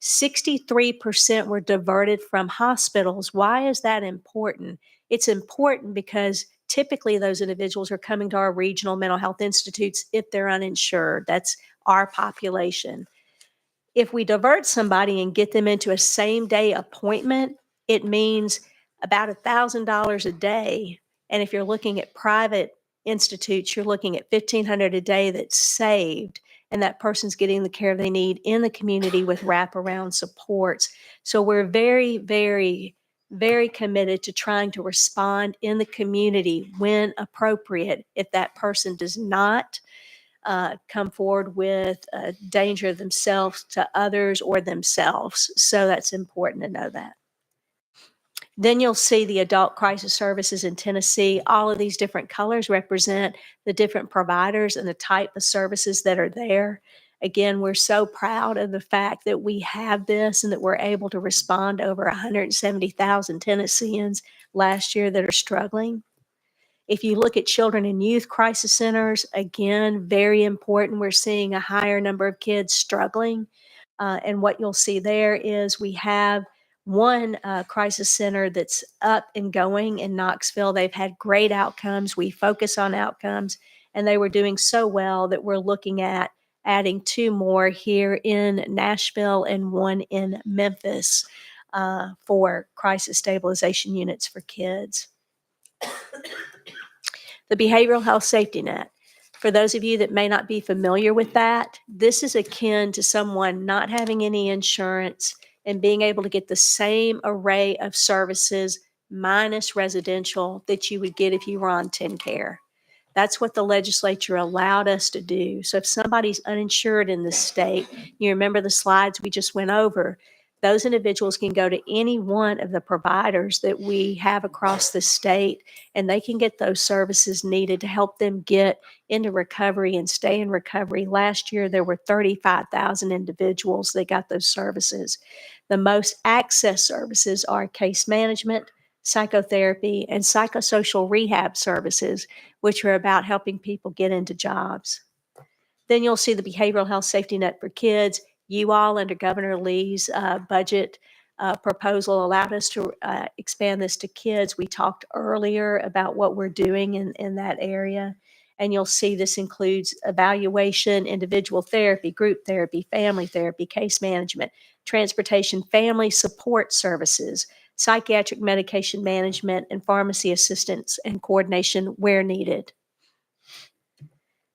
63% were diverted from hospitals. Why is that important? It's important because typically those individuals are coming to our regional mental health institutes if they're uninsured. That's our population. If we divert somebody and get them into a same-day appointment, it means about $1,000 a day. And if you're looking at private institutes, you're looking at $1,500 a day that's saved, and that person's getting the care they need in the community with wraparound supports. So we're very, very, very committed to trying to respond in the community when appropriate if that person does not come forward with a danger of themselves to others or themselves. So that's important to know that. Then you'll see the adult crisis services in Tennessee. All of these different colors represent the different providers and the type of services that are there. Again, we're so proud of the fact that we have this and that we're able to respond to over 170,000 Tennesseans last year that are struggling. If you look at children and youth crisis centers, again, very important. We're seeing a higher number of kids struggling. And what you'll see there is we have one crisis center that's up and going in Knoxville. They've had great outcomes. We focus on outcomes, and they were doing so well that we're looking at adding 2 more here in Nashville and 1 in Memphis for crisis stabilization units for kids. The behavioral health safety net. For those of you that may not be familiar with that, this is akin to someone not having any insurance and being able to get the same array of services minus residential that you would get if you were on TennCare. That's what the legislature allowed us to do. So if somebody's uninsured in this state, you remember the slides we just went over, those individuals can go to any one of the providers that we have across the state, and they can get those services needed to help them get into recovery and stay in recovery. Last year, there were 35,000 individuals that got those services. The most access services are case management, psychotherapy, and psychosocial rehab services, which are about helping people get into jobs. Then you'll see the behavioral health safety net for kids. You all, under Governor Lee's budget proposal, allowed us to expand this to kids. We talked earlier about what we're doing in that area. And you'll see this includes evaluation, individual therapy, group therapy, family therapy, case management, transportation, family support services, psychiatric medication management, and pharmacy assistance and coordination where needed.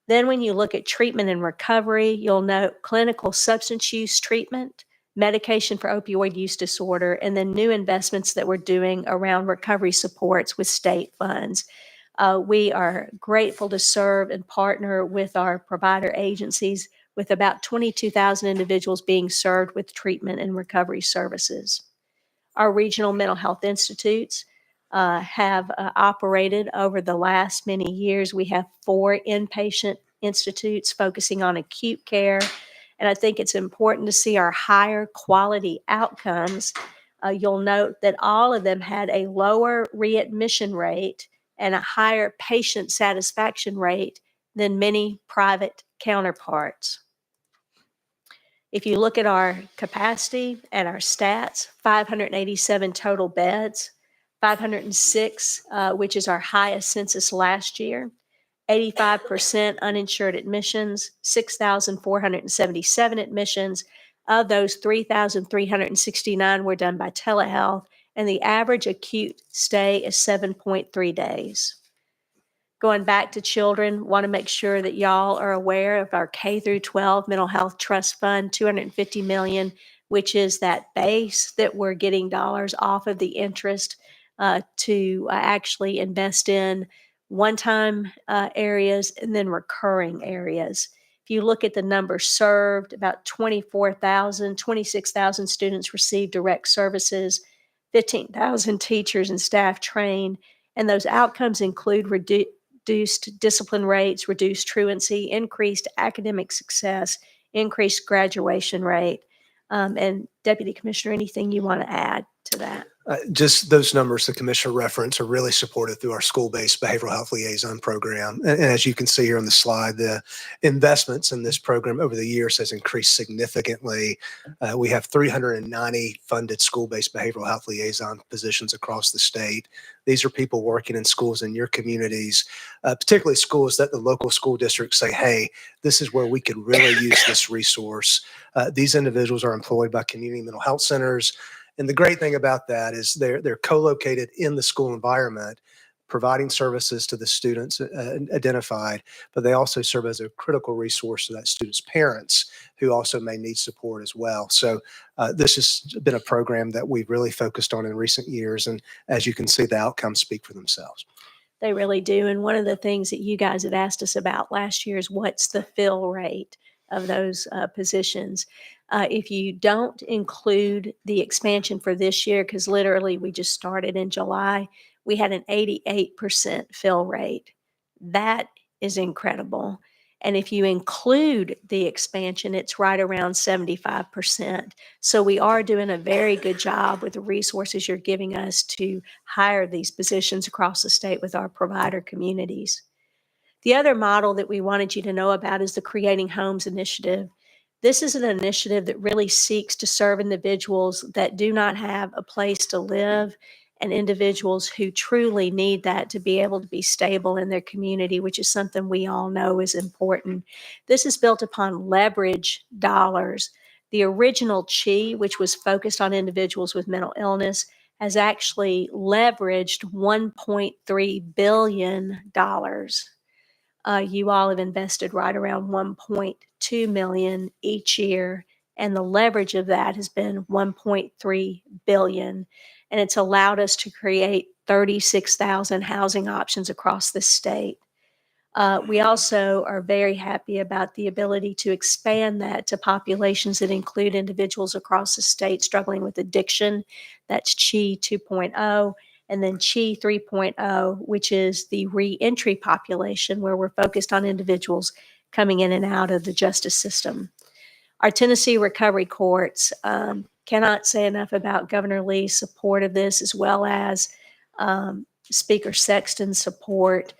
Then when you look at treatment and recovery, you'll note clinical substance use treatment, medication for opioid use disorder, and then new investments that we're doing around recovery supports with state funds. We are grateful to serve and partner with our provider agencies with about 22,000 individuals being served with treatment and recovery services. Our regional mental health institutes have operated over the last many years. We have 4 inpatient institutes focusing on acute care, and I think it's important to see our higher quality outcomes. You'll note that all of them had a lower readmission rate and a higher patient satisfaction rate than many private counterparts. If you look at our capacity and our stats, 587 total beds, 506, which is our highest census last year, 85% uninsured admissions, 6,477 admissions. Of those, 3,369 were done by telehealth, and the average acute stay is 7.3 days. Going back to children, want to make sure that y'all are aware of our K through 12 Mental Health Trust Fund, $250 million, which is that base that we're getting dollars off of the interest to actually invest in one-time areas and then recurring areas. If you look at the numbers served, about 26,000 students received direct services, 15,000 teachers and staff trained, and those outcomes include reduced discipline rates, reduced truancy, increased academic success, increased graduation rate. And Deputy Commissioner, anything you want to add to that? Just those numbers the commissioner referenced are really supported through our school-based behavioral health liaison program. And as you can see here on the slide, the investments in this program over the years has increased significantly. We have 390 funded school-based behavioral health liaison positions across the state. These are people working in schools in your communities, particularly schools that the local school districts say, hey, this is where we could really use this resource. These individuals are employed by community mental health centers, And the great thing about that is they're co-located in the school environment, providing services to the students identified, but they also serve as a critical resource to that student's parents who also may need support as well. So this has been a program that we've really focused on in recent years. And as you can see, the outcomes speak for themselves. They really do. And one of the things that you guys had asked us about last year is what's the fill rate of those positions. If you don't include the expansion for this year, because literally we just started in July, we had an 88% fill rate. That is incredible. And if you include the expansion, it's right around 75%. So we are doing a very good job with the resources you're giving us to hire these positions across the state with our provider communities. The other model that we wanted you to know about is the Creating Homes initiative. This is an initiative that really seeks to serve individuals that do not have a place to live and individuals who truly need that to be able to be stable in their community, which is something we all know is important. This is built upon leverage dollars. The original CHI, which was focused on individuals with mental illness, has actually leveraged $1.3 billion. You all have invested right around 1.2 million each year, and the leverage of that has been 1.3 billion, and it's allowed us to create 36,000 housing options across the state. We also are very happy about the ability to expand that to populations that include individuals across the state struggling with addiction. That's CHI 2.0. And then CHI 3.0, which is the reentry population, where we're focused on individuals coming in and out of the justice system. Our Tennessee Recovery Courts, cannot say enough about Governor Lee's support of this, as well as Speaker Sexton's support.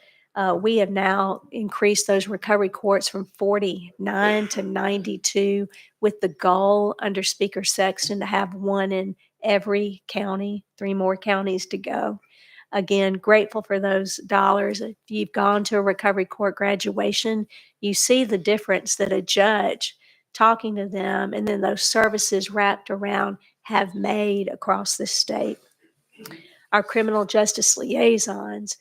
We have now increased those recovery courts from 49 to 92, with the goal under Speaker Sexton to have one in every county, 3 more counties to go. Again, grateful for those dollars. If you've gone to a recovery court graduation, you see the difference that a judge talking to them and then those services wrapped around have made across the state. Our criminal justice liaisons,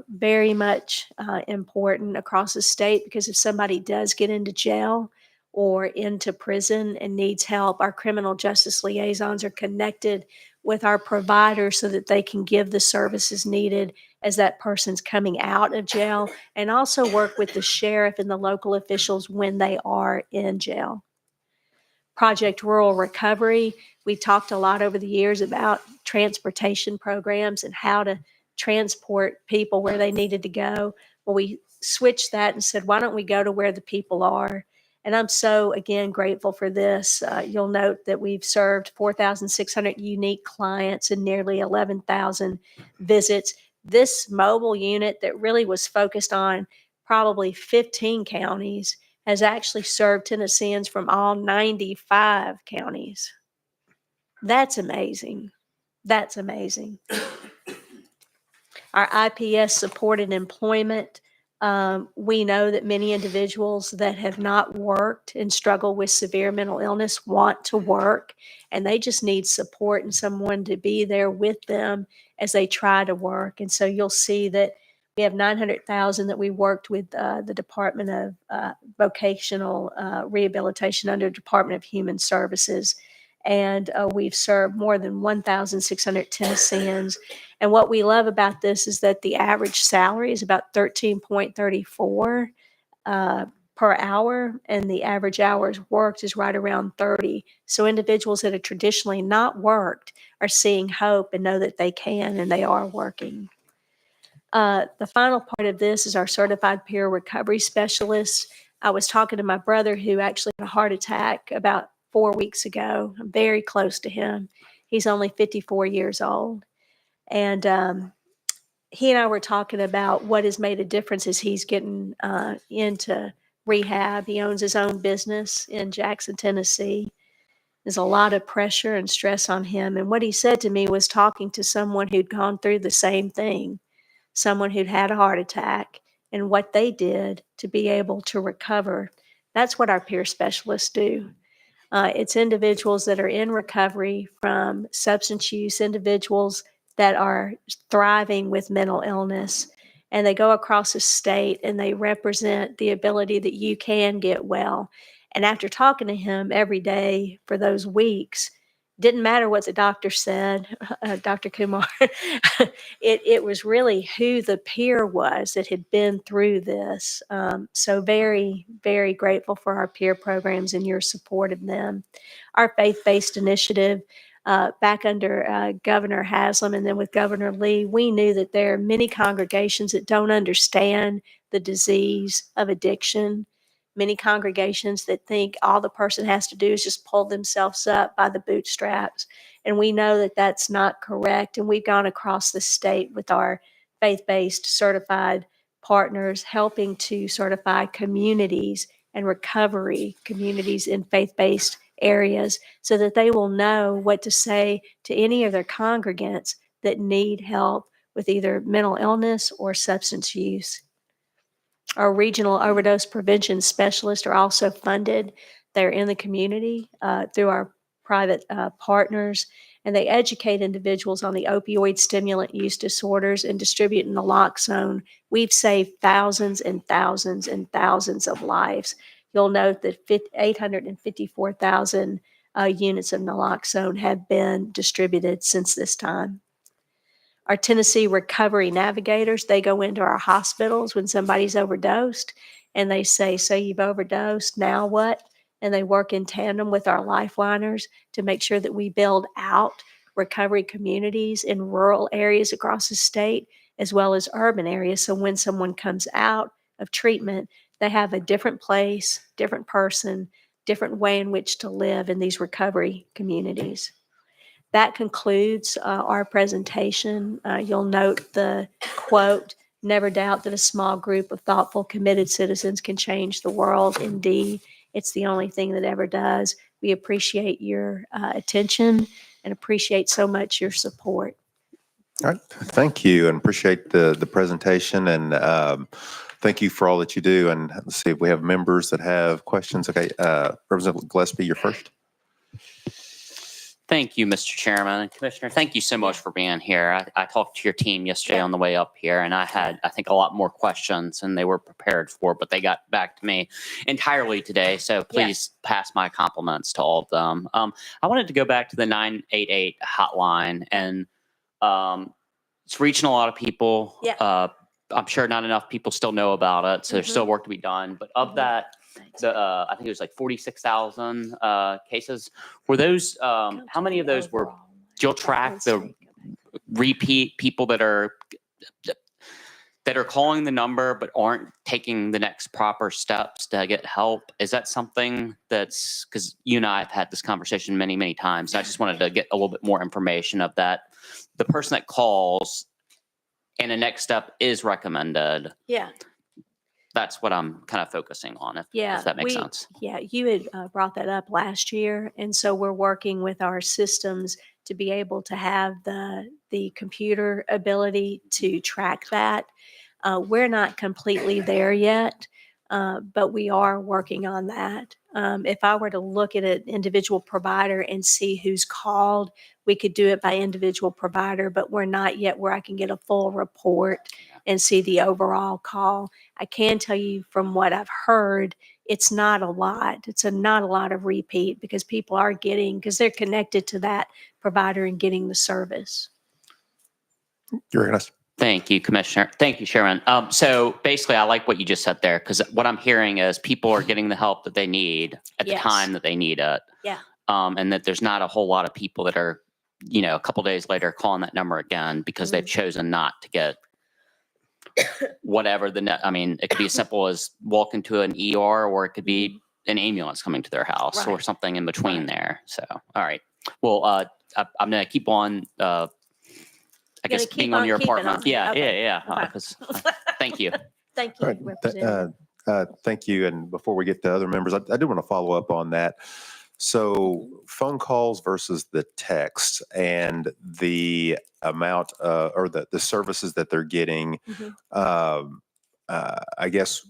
very much important across the state, because if somebody does get into jail or into prison and needs help, our criminal justice liaisons are connected with our providers so that they can give the services needed as that person's coming out of jail, and also work with the sheriff and the local officials when they are in jail. Project Rural Recovery, we talked a lot over the years about transportation programs and how to transport people where they needed to go. Well, we switched that and said, why don't we go to where the people are? And I'm so, again, grateful for this. You'll note that we've served 4,600 unique clients and nearly 11,000 visits. This mobile unit that really was focused on probably 15 counties has actually served Tennesseans from all 95 counties. That's amazing. That's amazing. Our IPS supported employment. We know that many individuals that have not worked and struggle with severe mental illness want to work, and they just need support and someone to be there with them as they try to work. And so you'll see that we have 900,000 that we worked with the Department of Vocational Rehabilitation under Department of Human Services. And we've served more than 1,600 Tennesseans. And what we love about this is that the average salary is about $13.34 per hour, and the average hours worked is right around 30. So individuals that have traditionally not worked are seeing hope and know that they can and they are working. The final part of this is our certified peer recovery specialist. I was talking to my brother who actually had a heart attack about 4 weeks ago. I'm very close to him. He's only 54 years old. And he and I were talking about what has made a difference as he's getting into rehab. He owns his own business in Jackson, Tennessee. There's a lot of pressure and stress on him. And what he said to me was talking to someone who'd gone through the same thing, someone who'd had a heart attack, and what they did to be able to recover. That's what our peer specialists do. It's individuals that are in recovery from substance use, individuals that are thriving with mental illness. And they go across the state and they represent the ability that you can get well. And after talking to him every day for those weeks, didn't matter what the doctor said, Dr. Kumar, it was really who the peer was that had been through this. So very, very grateful for our peer programs and your support of them. Our faith-based initiative, back under Governor Haslam and then with Governor Lee, we knew that there are many congregations that don't understand the disease of addiction. Many congregations that think all the person has to do is just pull themselves up by the bootstraps. And we know that that's not correct. And we've gone across the state with our faith-based certified partners, helping to certify communities and recovery communities in faith-based areas so that they will know what to say to any of their congregants that need help with either mental illness or substance use. Our regional overdose prevention specialists are also funded. They're in the community through our private partners, and they educate individuals on the opioid stimulant use disorders and distribute naloxone. We've saved thousands and thousands and thousands of lives. You'll note that 854,000 units of naloxone have been distributed since this time. Our Tennessee Recovery Navigators, they go into our hospitals when somebody's overdosed and they say, so you've overdosed, now what? And they work in tandem with our lifeliners to make sure that we build out recovery communities in rural areas across the state as well as urban areas. So when someone comes out of treatment, they have a different place, different person, different way in which to live in these recovery communities. That concludes our presentation. You'll note the quote, "Never doubt that a small group of thoughtful, committed citizens can change the world. Indeed, it's the only thing that ever does." We appreciate your attention and appreciate so much your support. All right, thank you, and appreciate the presentation, and thank you for all that you do. And let's see if we have members that have questions. Okay, Representative Gillespie, you're first. Thank you, Mr. Chairman and Commissioner. Thank you so much for being here. I talked to your team yesterday on the way up here, and I had, I think, a lot more questions than they were prepared for, but they got back to me entirely today. So please pass my compliments to all of them. I wanted to go back to the 988 hotline, and it's reaching a lot of people. I'm sure not enough people still know about it, so there's still work to be done. But of that, I think it was like 46,000 cases. Were those, how many of those were, you'll track the repeat people that are calling the number but aren't taking the next proper steps to get help? Is that something that's, because you and I have had this conversation many, many times. I just wanted to get a little bit more information of that. The person that calls and the next step is recommended. Yeah. That's what I'm kind of focusing on, if that makes sense. Yeah, you had brought that up last year, and so we're working with our systems to be able to have the computer ability to track that. We're not completely there yet, but we are working on that. If I were to look at an individual provider and see who's called, we could do it by individual provider, but we're not yet where I can get a full report and see the overall call. I can tell you from what I've heard, it's not a lot. It's not a lot of repeat because people are getting, because they're connected to that provider and getting the service. You're going to. Thank you, Commissioner. Thank you, Chairman. So basically, I like what you just said there, because what I'm hearing is people are getting the help that they need at the time that they need it. Yeah. And that there's not a whole lot of people that are, you know, a couple days later calling that number again because they've chosen not to get whatever I mean, it could be as simple as walk into an ER, or it could be an ambulance coming to their house or something in between there. So, all right. Well, I'm going to keep on, I guess, being on your apartment. Yeah. Thank you. Thank you, Representative. Thank you. And before we get to other members, I do want to follow up on that. So phone calls versus the text and the amount or the services that they're getting, I guess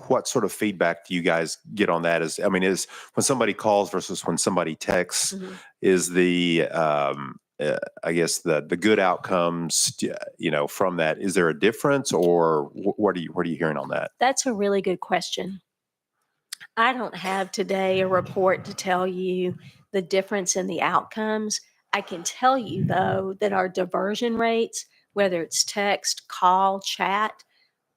what sort of feedback do you guys get on that? Is when somebody calls versus when somebody texts, Mhm. is the I guess the good outcomes, from that, is there a difference, or what are you hearing on that? That's a really good question. I don't have today a report to tell you the difference in the outcomes. I can tell you, though, that our diversion rates, whether it's text, call, chat,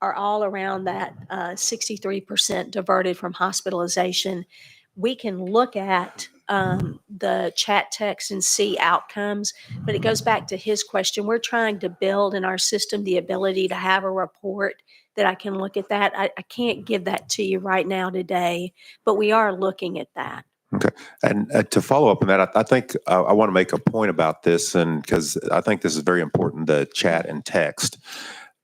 are all around that 63% diverted from hospitalization. We can look at the chat text and see outcomes, but it goes back to his question. We're trying to build in our system the ability to have a report that I can look at that. I can't give that to you right now today, but we are looking at that. Okay. And to follow up on that, I think I want to make a point about this, and because I think this is very important, the chat and text.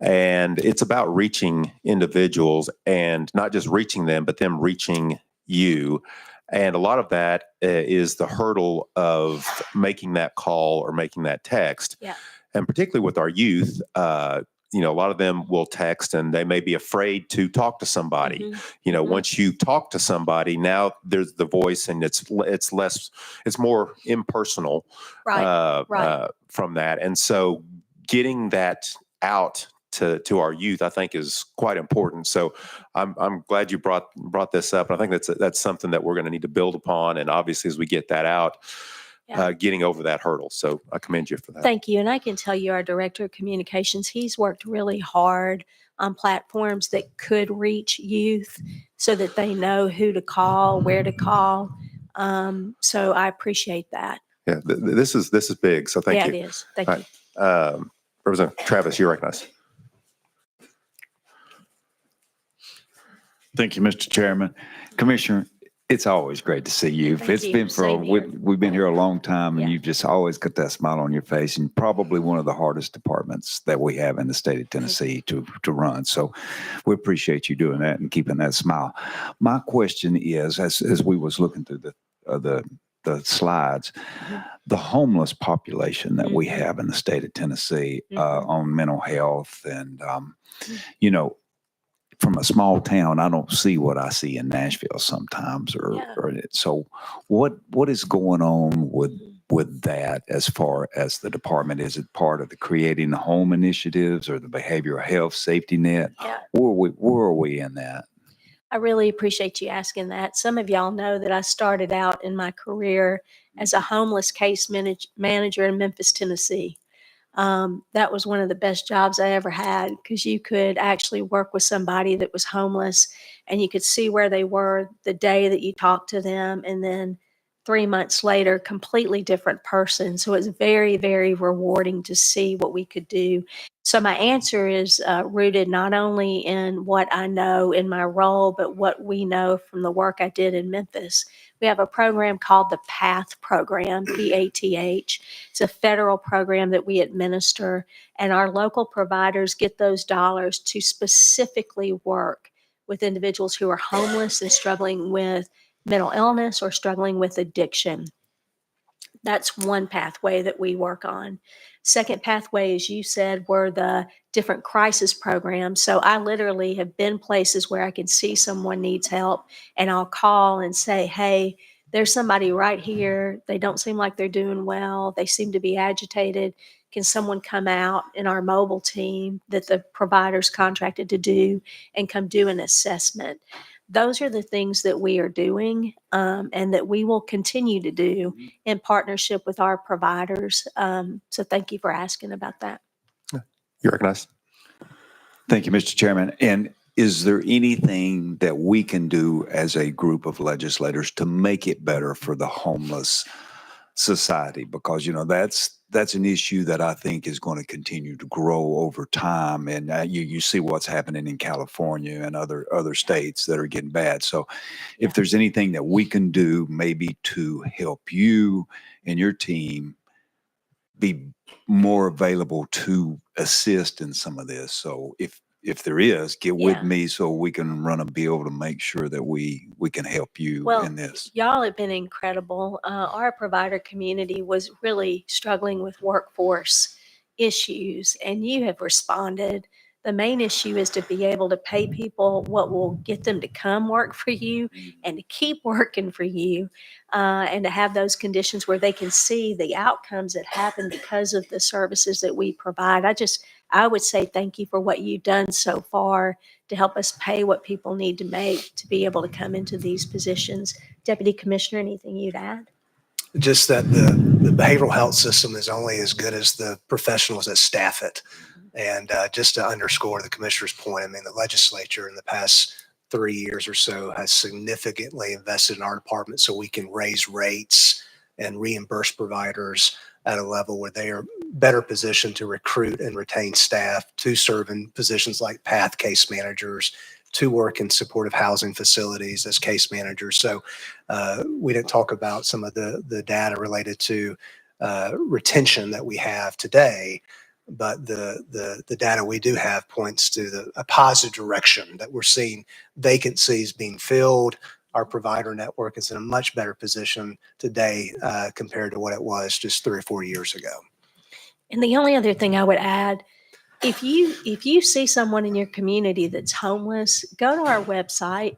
And it's about reaching individuals, and not just reaching them, but them reaching you. And a lot of that is the hurdle of making that call or making that text. Yeah. And particularly with our youth, a lot of them will text and they may be afraid to talk to somebody. Mhm. Once you talk to somebody, now there's the voice, and it's more impersonal, Right. from that. And so getting that out to our youth, I think, is quite important. So I'm glad you brought this up. I think that's something that we're going to need to build upon. And obviously, as we get that out, getting over that hurdle. So I commend you for that. Thank you. And I can tell you, our director of communications, he's worked really hard on platforms that could reach youth so that they know who to call, where to call. So I appreciate that. Yeah, this is big. So thank you. Yeah, it is. Thank All you. right. Representative Travis, you're recognized. Thank you, Mr. Chairman. Commissioner, it's always great to see you. Thank It's you. been Same here. we've been here a long time, and Yeah. you've just always got that smile on your face, and probably one of the hardest departments that we have in the state of Tennessee to run. So we appreciate you doing that and keeping that smile. My question is, as we was looking through the slides, the homeless population that we have in the state of Tennessee on mental health, and from a small town, I don't see what I see in Nashville sometimes, so what is going on with that as far as the department? Is it part of the Creating the Home initiatives or the behavioral health safety net? Yeah. Where are we in that? I really appreciate you asking that. Some of y'all know that I started out in my career as a homeless case manager in Memphis, Tennessee. That was one of the best jobs I ever had, because you could actually work with somebody that was homeless, and you could see where they were the day that you talked to them, and then 3 months later, completely different person. So it's very, very rewarding to see what we could do. So my answer is rooted not only in what I know in my role, but what we know from the work I did in Memphis. We have a program called the PATH program, PATH. It's a federal program that we administer, and our local providers get those dollars to specifically work with individuals who are homeless and struggling with mental illness or struggling with addiction. That's one pathway that we work on. Second pathway, as you said, were the different crisis programs. So I literally have been places where I can see someone needs help, and I'll call and say, hey, there's somebody right here. They don't seem like they're doing well. They seem to be agitated. Can someone come out in our mobile team that the provider's contracted to do and come do an assessment? Those are the things that we are doing, and that we will continue to do in partnership with our providers. So thank you for asking about that. You're recognized. Thank you, Mr. Chairman. And is there anything that we can do as a group of legislators to make it better for the homeless society? Because, that's an issue that I think is going to continue to grow over time. And you see what's happening in California and other states that are getting bad. So if there's anything that we can do maybe to help you and your team be more available to assist in some of this. So if there is, get with me so we can run a bill to make sure that we can help you in this. Y'all have been incredible. Our provider community was really struggling with workforce issues, and you have responded The main issue is to be able to pay people what will get them to come work for you and to keep working for you, and to have those conditions where they can see the outcomes that happen because of the services that we provide. I would say thank you for what you've done so far to help us pay what people need to make to be able to come into these positions. Deputy Commissioner, anything you'd add? Just that the behavioral health system is only as good as the professionals that staff it. And just to underscore the commissioner's point, I mean, the legislature in the past 3 years or so has significantly invested in our department so we can raise rates and reimburse providers at a level where they are better positioned to recruit and retain staff to serve in positions like PATH case managers, to work in supportive housing facilities as case managers. So we didn't talk about some of the data related to retention that we have today, but the data we do have points to a positive direction that we're seeing vacancies being filled. Our provider network is in a much better position today compared to what it was just 3 or 4 years ago. And the only other thing I would add, if you see someone in your community that's homeless, go to our website,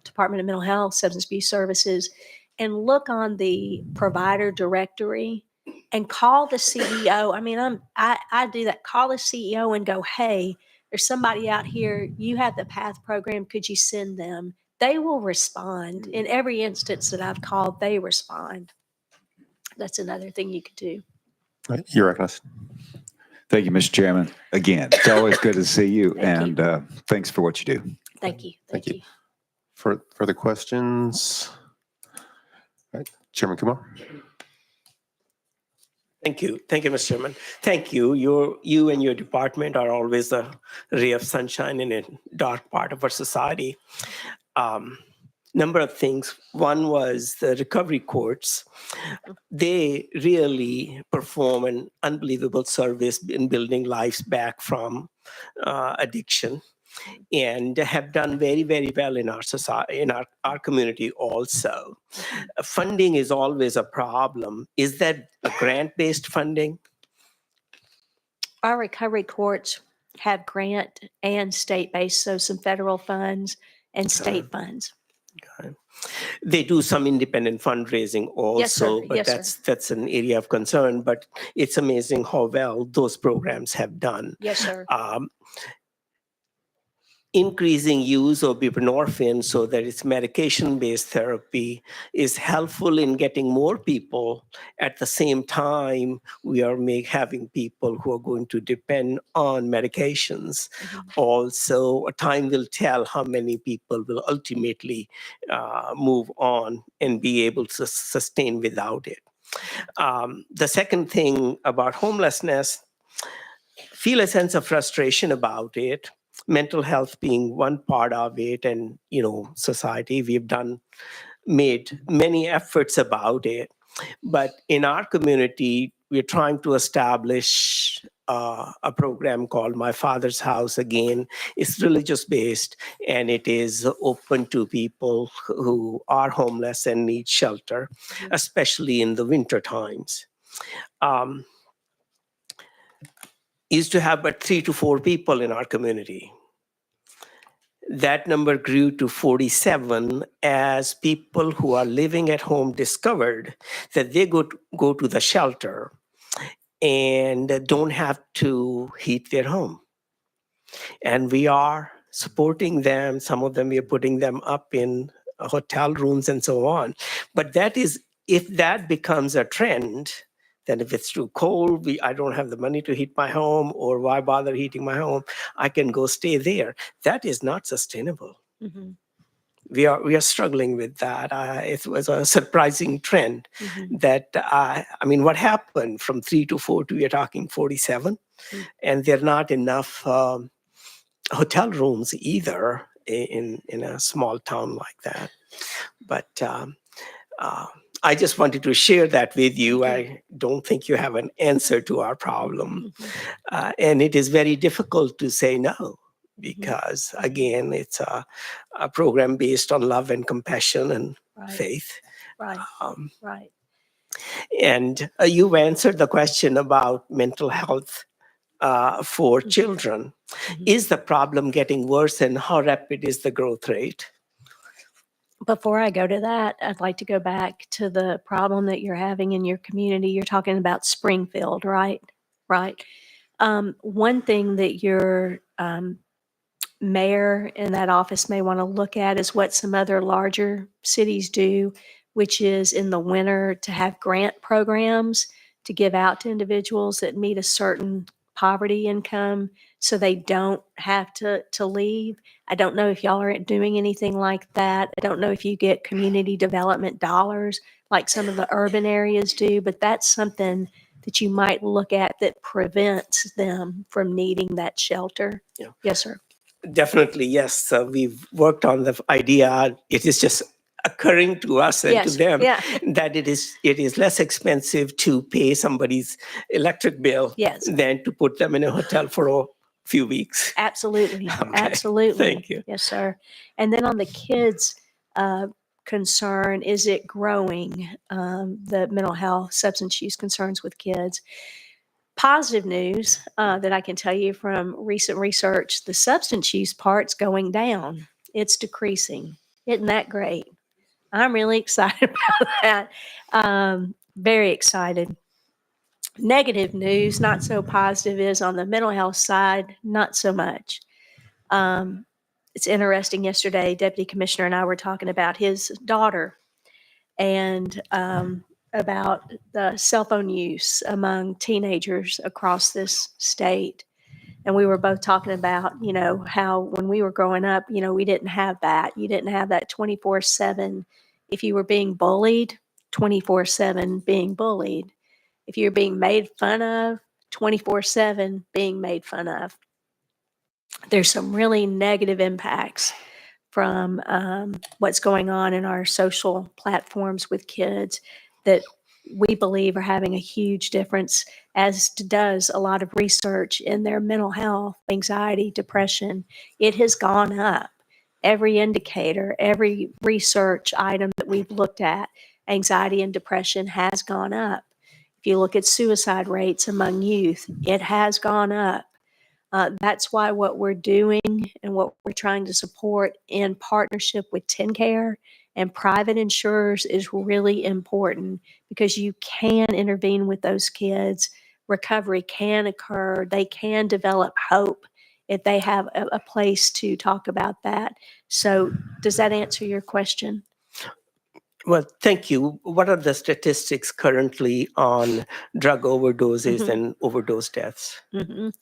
Department of Mental Health, Substance Abuse Services, and look on the provider directory and call the CEO. I mean, I do that. Call the CEO and go, hey, there's somebody out here. You have the PATH program. Could you send them? They will respond. In every instance that I've called, they respond. That's another thing you could do. All right, you're recognized. Thank you, Mr. Chairman. Again, it's always good to see you, Thank and thanks for what you do. Thank you. Thank you. Further questions? All right, Chairman Kumar. Thank you, Mr. Chairman. Thank you. You and your department are always a ray of sunshine in a dark part of our society. Number of things. One was the recovery courts. They really perform an unbelievable service in building lives back from addiction, and have done very, very well in our society, in our community also. Funding is always a problem. Is that a grant-based funding? Our recovery courts have grant and state-based, so some federal funds and state funds. Okay. They do some independent fundraising also, Yes, sir. but Yes, sir. that's an area of concern. But it's amazing how well those programs have done. Yes, sir. Increasing use of buprenorphine so that it's medication-based therapy is helpful in getting more people. At the same time, we are having people who are going to depend on medications. Also, time will tell how many people will ultimately move on and be able to sustain without it. The second thing about homelessness, feel a sense of frustration about it. Mental health being one part of it, and society, we've made many efforts about it. But in our community, we're trying to establish a program called My Father's House. Again, it's religious based, and it is open to people who are homeless and need shelter, especially in the winter times. Used to have but 3 to 4 people in our community. That number grew to 47 as people who are living at home discovered that they go to the shelter and don't have to heat their home. And we are supporting them. Some of them, we are putting them up in hotel rooms and so on. But if that becomes a trend, then if it's too cold, I don't have the money to heat my home, or why bother heating my home? I can go stay there. That is not sustainable. Mm-hmm. We are struggling with that. It was a surprising trend that, what happened from 3 to 4 to, we are talking 47, and there are not enough hotel rooms either in a small town like that. But I just wanted to share that with you. I don't think you have an answer to our problem. And it is very difficult to say no, because again, it's a program based on love and compassion and faith. Right, right. And you've answered the question about mental health for children. Is the problem getting worse, and how rapid is the growth rate? Before I go to that, I'd like to go back to the problem that you're having in your community. You're talking about Springfield, right? Right. One thing that your mayor in that office may want to look at is what some other larger cities do, which is in the winter to have grant programs to give out to individuals that meet a certain poverty income so they don't have to leave. I don't know if y'all are doing anything like that. I don't know if you get community development dollars like some of the urban areas do, but that's something that you might look at that prevents them from needing that shelter. Yeah. Yes, sir. Definitely, yes. We've worked on the idea. It is just occurring to us and to Yes, them yeah. that it is less expensive to pay somebody's electric bill Yes. than to put them in a hotel for a few weeks. Absolutely. Okay, Absolutely. thank you. Yes, sir. And then on the kids' concern, is it growing, the mental health, substance use concerns with kids? Positive news that I can tell you from recent research, the substance use part's going down. It's decreasing. Isn't that great? I'm really excited about that. Very excited. Negative news, not so positive, is on the mental health side, not so much. It's interesting. Yesterday, Deputy Commissioner and I were talking about his daughter and about the cell phone use among teenagers across this state. And we were both talking about, how when we were growing up, we didn't have that. You didn't have that 24/7. If you were being bullied, 24/7 being bullied. If you're being made fun of, 24/7 being made fun of. There's some really negative impacts from what's going on in our social platforms with kids that we believe are having a huge difference, as does a lot of research in their mental health, anxiety, depression. It has gone up. Every indicator, every research item that we've looked at, anxiety and depression has gone up. If you look at suicide rates among youth, it has gone up. That's why what we're doing and what we're trying to support in partnership with TennCare and private insurers is really important, because you can intervene with those kids. Recovery can occur. They can develop hope if they have a place to talk about that. So does that answer your question? Well, thank you. What are the statistics currently on drug overdoses and overdose deaths in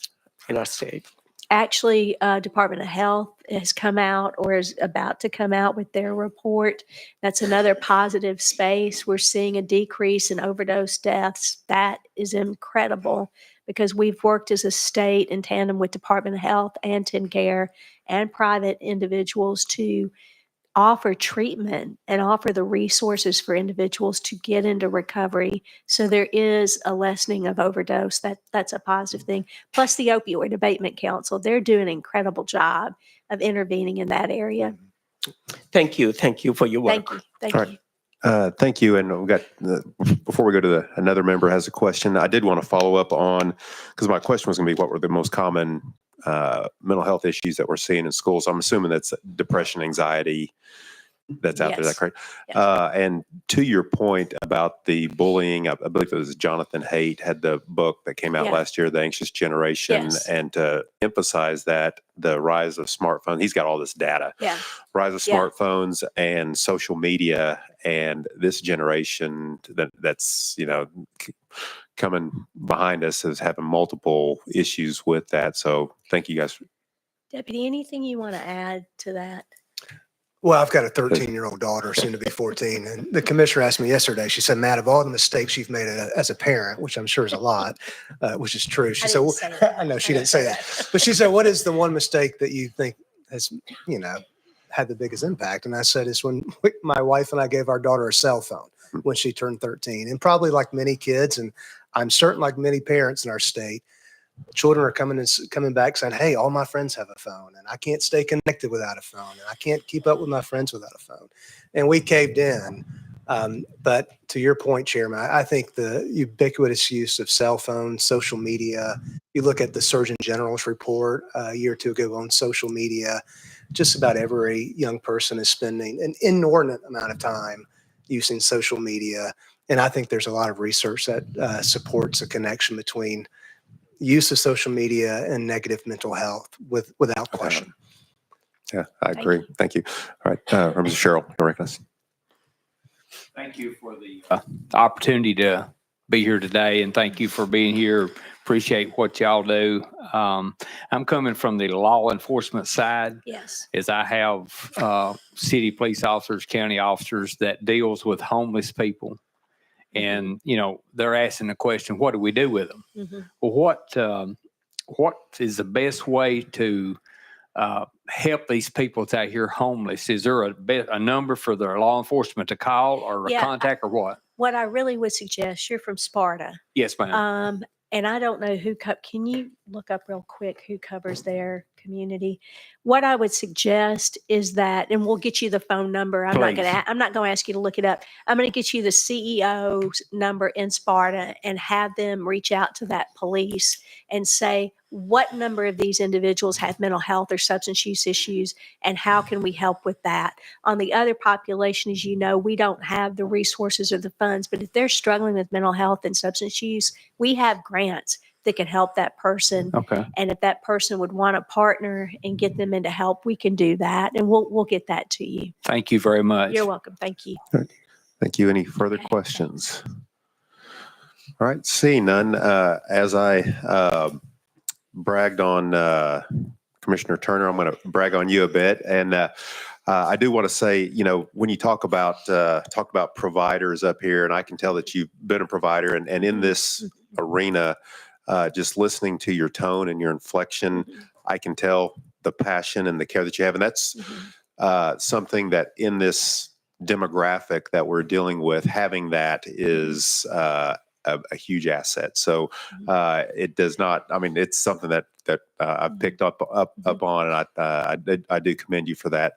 our state? Actually, Department of Health has come out or is about to come out with their report. That's another positive space. We're seeing a decrease in overdose deaths. That is incredible, because we've worked as a state in tandem with Department of Health and TennCare and private individuals to offer treatment and offer the resources for individuals to get into recovery. So there is a lessening of overdose. That's a positive thing. Plus the Opioid Abatement Council, they're doing an incredible job of intervening in that area. Thank you. Thank you for your work. Thank you. Thank All you. right. Thank you. And we got, before we go to another member has a question, I did want to follow up on, because my question was going to be what were the most common mental health issues that we're seeing in schools. I'm assuming that's depression, anxiety, that's out there. Is that correct? Yes. And to your point about the bullying, I believe it was Jonathan Haidt had the book that came out last year, The Anxious Generation, Yes. and to emphasize that the rise of smartphones, he's got all this data, Yeah. rise of smartphones and social media, and this generation that's, coming behind us is having multiple issues with that. So thank you guys. Deputy, anything you want to add to that? Well, I've got a 13-year-old daughter, soon to be 14. And the commissioner asked me yesterday, she said, Matt, of all the mistakes you've made as a parent, which I'm sure is a lot, which is true. She said, I know she didn't say that, but she said, what is the one mistake that you think has, had the biggest impact? And I said, it's when my wife and I gave our daughter a cell phone when she turned 13. And probably like many kids, and I'm certain like many parents in our state, children are coming back saying, hey, all my friends have a phone and I can't stay connected without a phone and I can't keep up with my friends without a phone. And we caved in But to your point, Chairman, I think the ubiquitous use of cell phones, social media, you look at the Surgeon General's report a year or two ago on social media, just about every young person is spending an inordinate amount of time using social media. And I think there's a lot of research that supports a connection between use of social media and negative mental health without question. Yeah, I agree. Thank you. All right, Representative Cheryl, you recognize. Thank you for the opportunity to be here today, and thank you for being here. Appreciate what y'all do. I'm coming from the law enforcement side. Yes. As I have city police officers, county officers that deals with homeless people. And, you know, they're asking the question, what do we do with them? Mm-hmm. Well, what is the best way to help these people that's out here homeless? Is there a number for their law enforcement to call or Yeah, contact or what? What I really would suggest, you're from Sparta. Yes, ma'am. And I don't know can you look up real quick who covers their community? What I would suggest is that, and we'll get you the phone number. I'm not going to ask you to look it up. I'm going to get you the CEO's number in Sparta and have them reach out to that police and say, what number of these individuals have mental health or substance use issues, and how can we help with that? On the other population, as you know, we don't have the resources or the funds, but if they're struggling with mental health and substance use, we have grants that can help that person. Okay. And if that person would want a partner and get them into help, we can do that, and we'll get that to you. Thank you very much. You're welcome. Thank you. Thank you. Any further questions? All right, seeing none, as I bragged on Commissioner Turner, I'm going to brag on you a bit. And I do want to say, you know, when you talk about providers up here, and I can tell that you've been a provider, and in this arena, just listening to your tone and your inflection, I can tell the passion and the care that you have. And that's something that in this demographic that we're dealing with, having that is a huge asset. So it does not, I mean, it's something that I've picked up on, and I do commend you for that.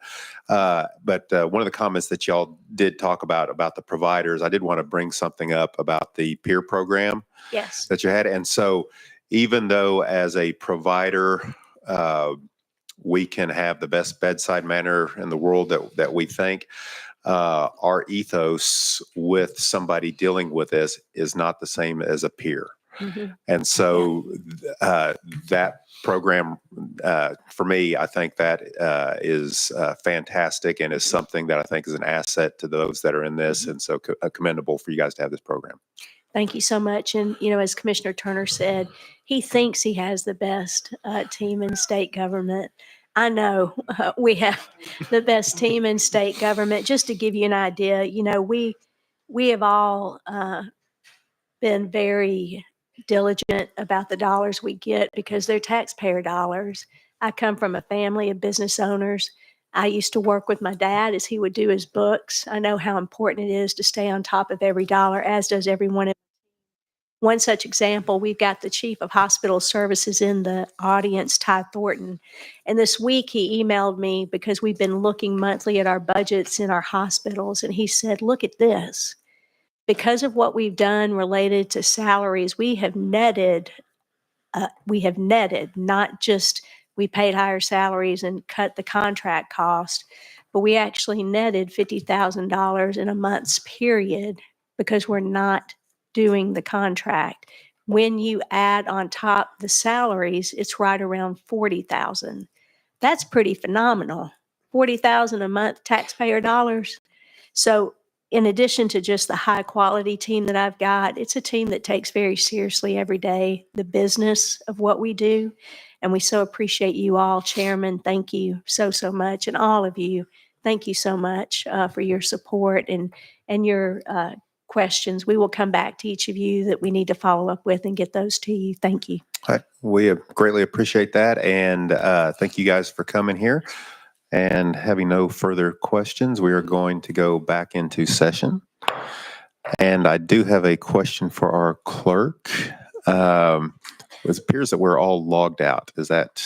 But one of the comments that y'all did talk about the providers, I did want to bring something up about the peer program that you had. And so even though as a provider, we can have the best bedside manner in the world that we think, our ethos with somebody dealing with this is not the same as a peer. Mm-hmm. And so that program, for me, I think that is fantastic and is something that I think is an asset to those that are in this. And so commendable for you guys to have this program. Thank you so much. And, you know, as Commissioner Turner said, he thinks he has the best team in state government. I know we have the best team in state government. Just to give you an idea, you know, we have all been very diligent about the dollars we get because they're taxpayer dollars. I come from a family of business owners. I used to work with my dad as he would do his books. I know how important it is to stay on top of every dollar, as does everyone. One such example, we've got the Chief of Hospital Services in the audience, Ty Thornton. And this week he emailed me because we've been looking monthly at our budgets in our hospitals. And he said, look at this. Because of what we've done related to salaries, we have netted, not just we paid higher salaries and cut the contract cost, but we actually netted $50,000 in a month's period because we're not doing the contract. When you add on top the salaries, it's right around 40,000. That's pretty phenomenal. 40,000 a month taxpayer dollars. So in addition to just the high quality team that I've got, it's a team that takes very seriously every day the business of what we do. And we so appreciate you all. Chairman, thank you so much. And all of you, thank you so much for your support and your questions. We will come back to each of you that we need to follow up with and get those to you. Thank you. All right. We greatly appreciate that. And thank you guys for coming here. And having no further questions, we are going to go back into session. And I do have a question for our clerk. It appears that we're all logged out. Is that?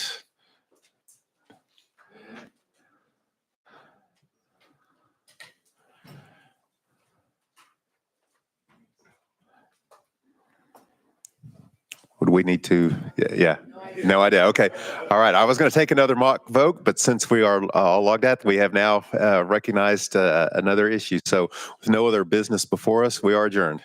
we need to, yeah. No idea. Okay. All right. I was going to take another mock vote, but since we are all logged out, we have now recognized another issue. So with no other business before us, we are adjourned.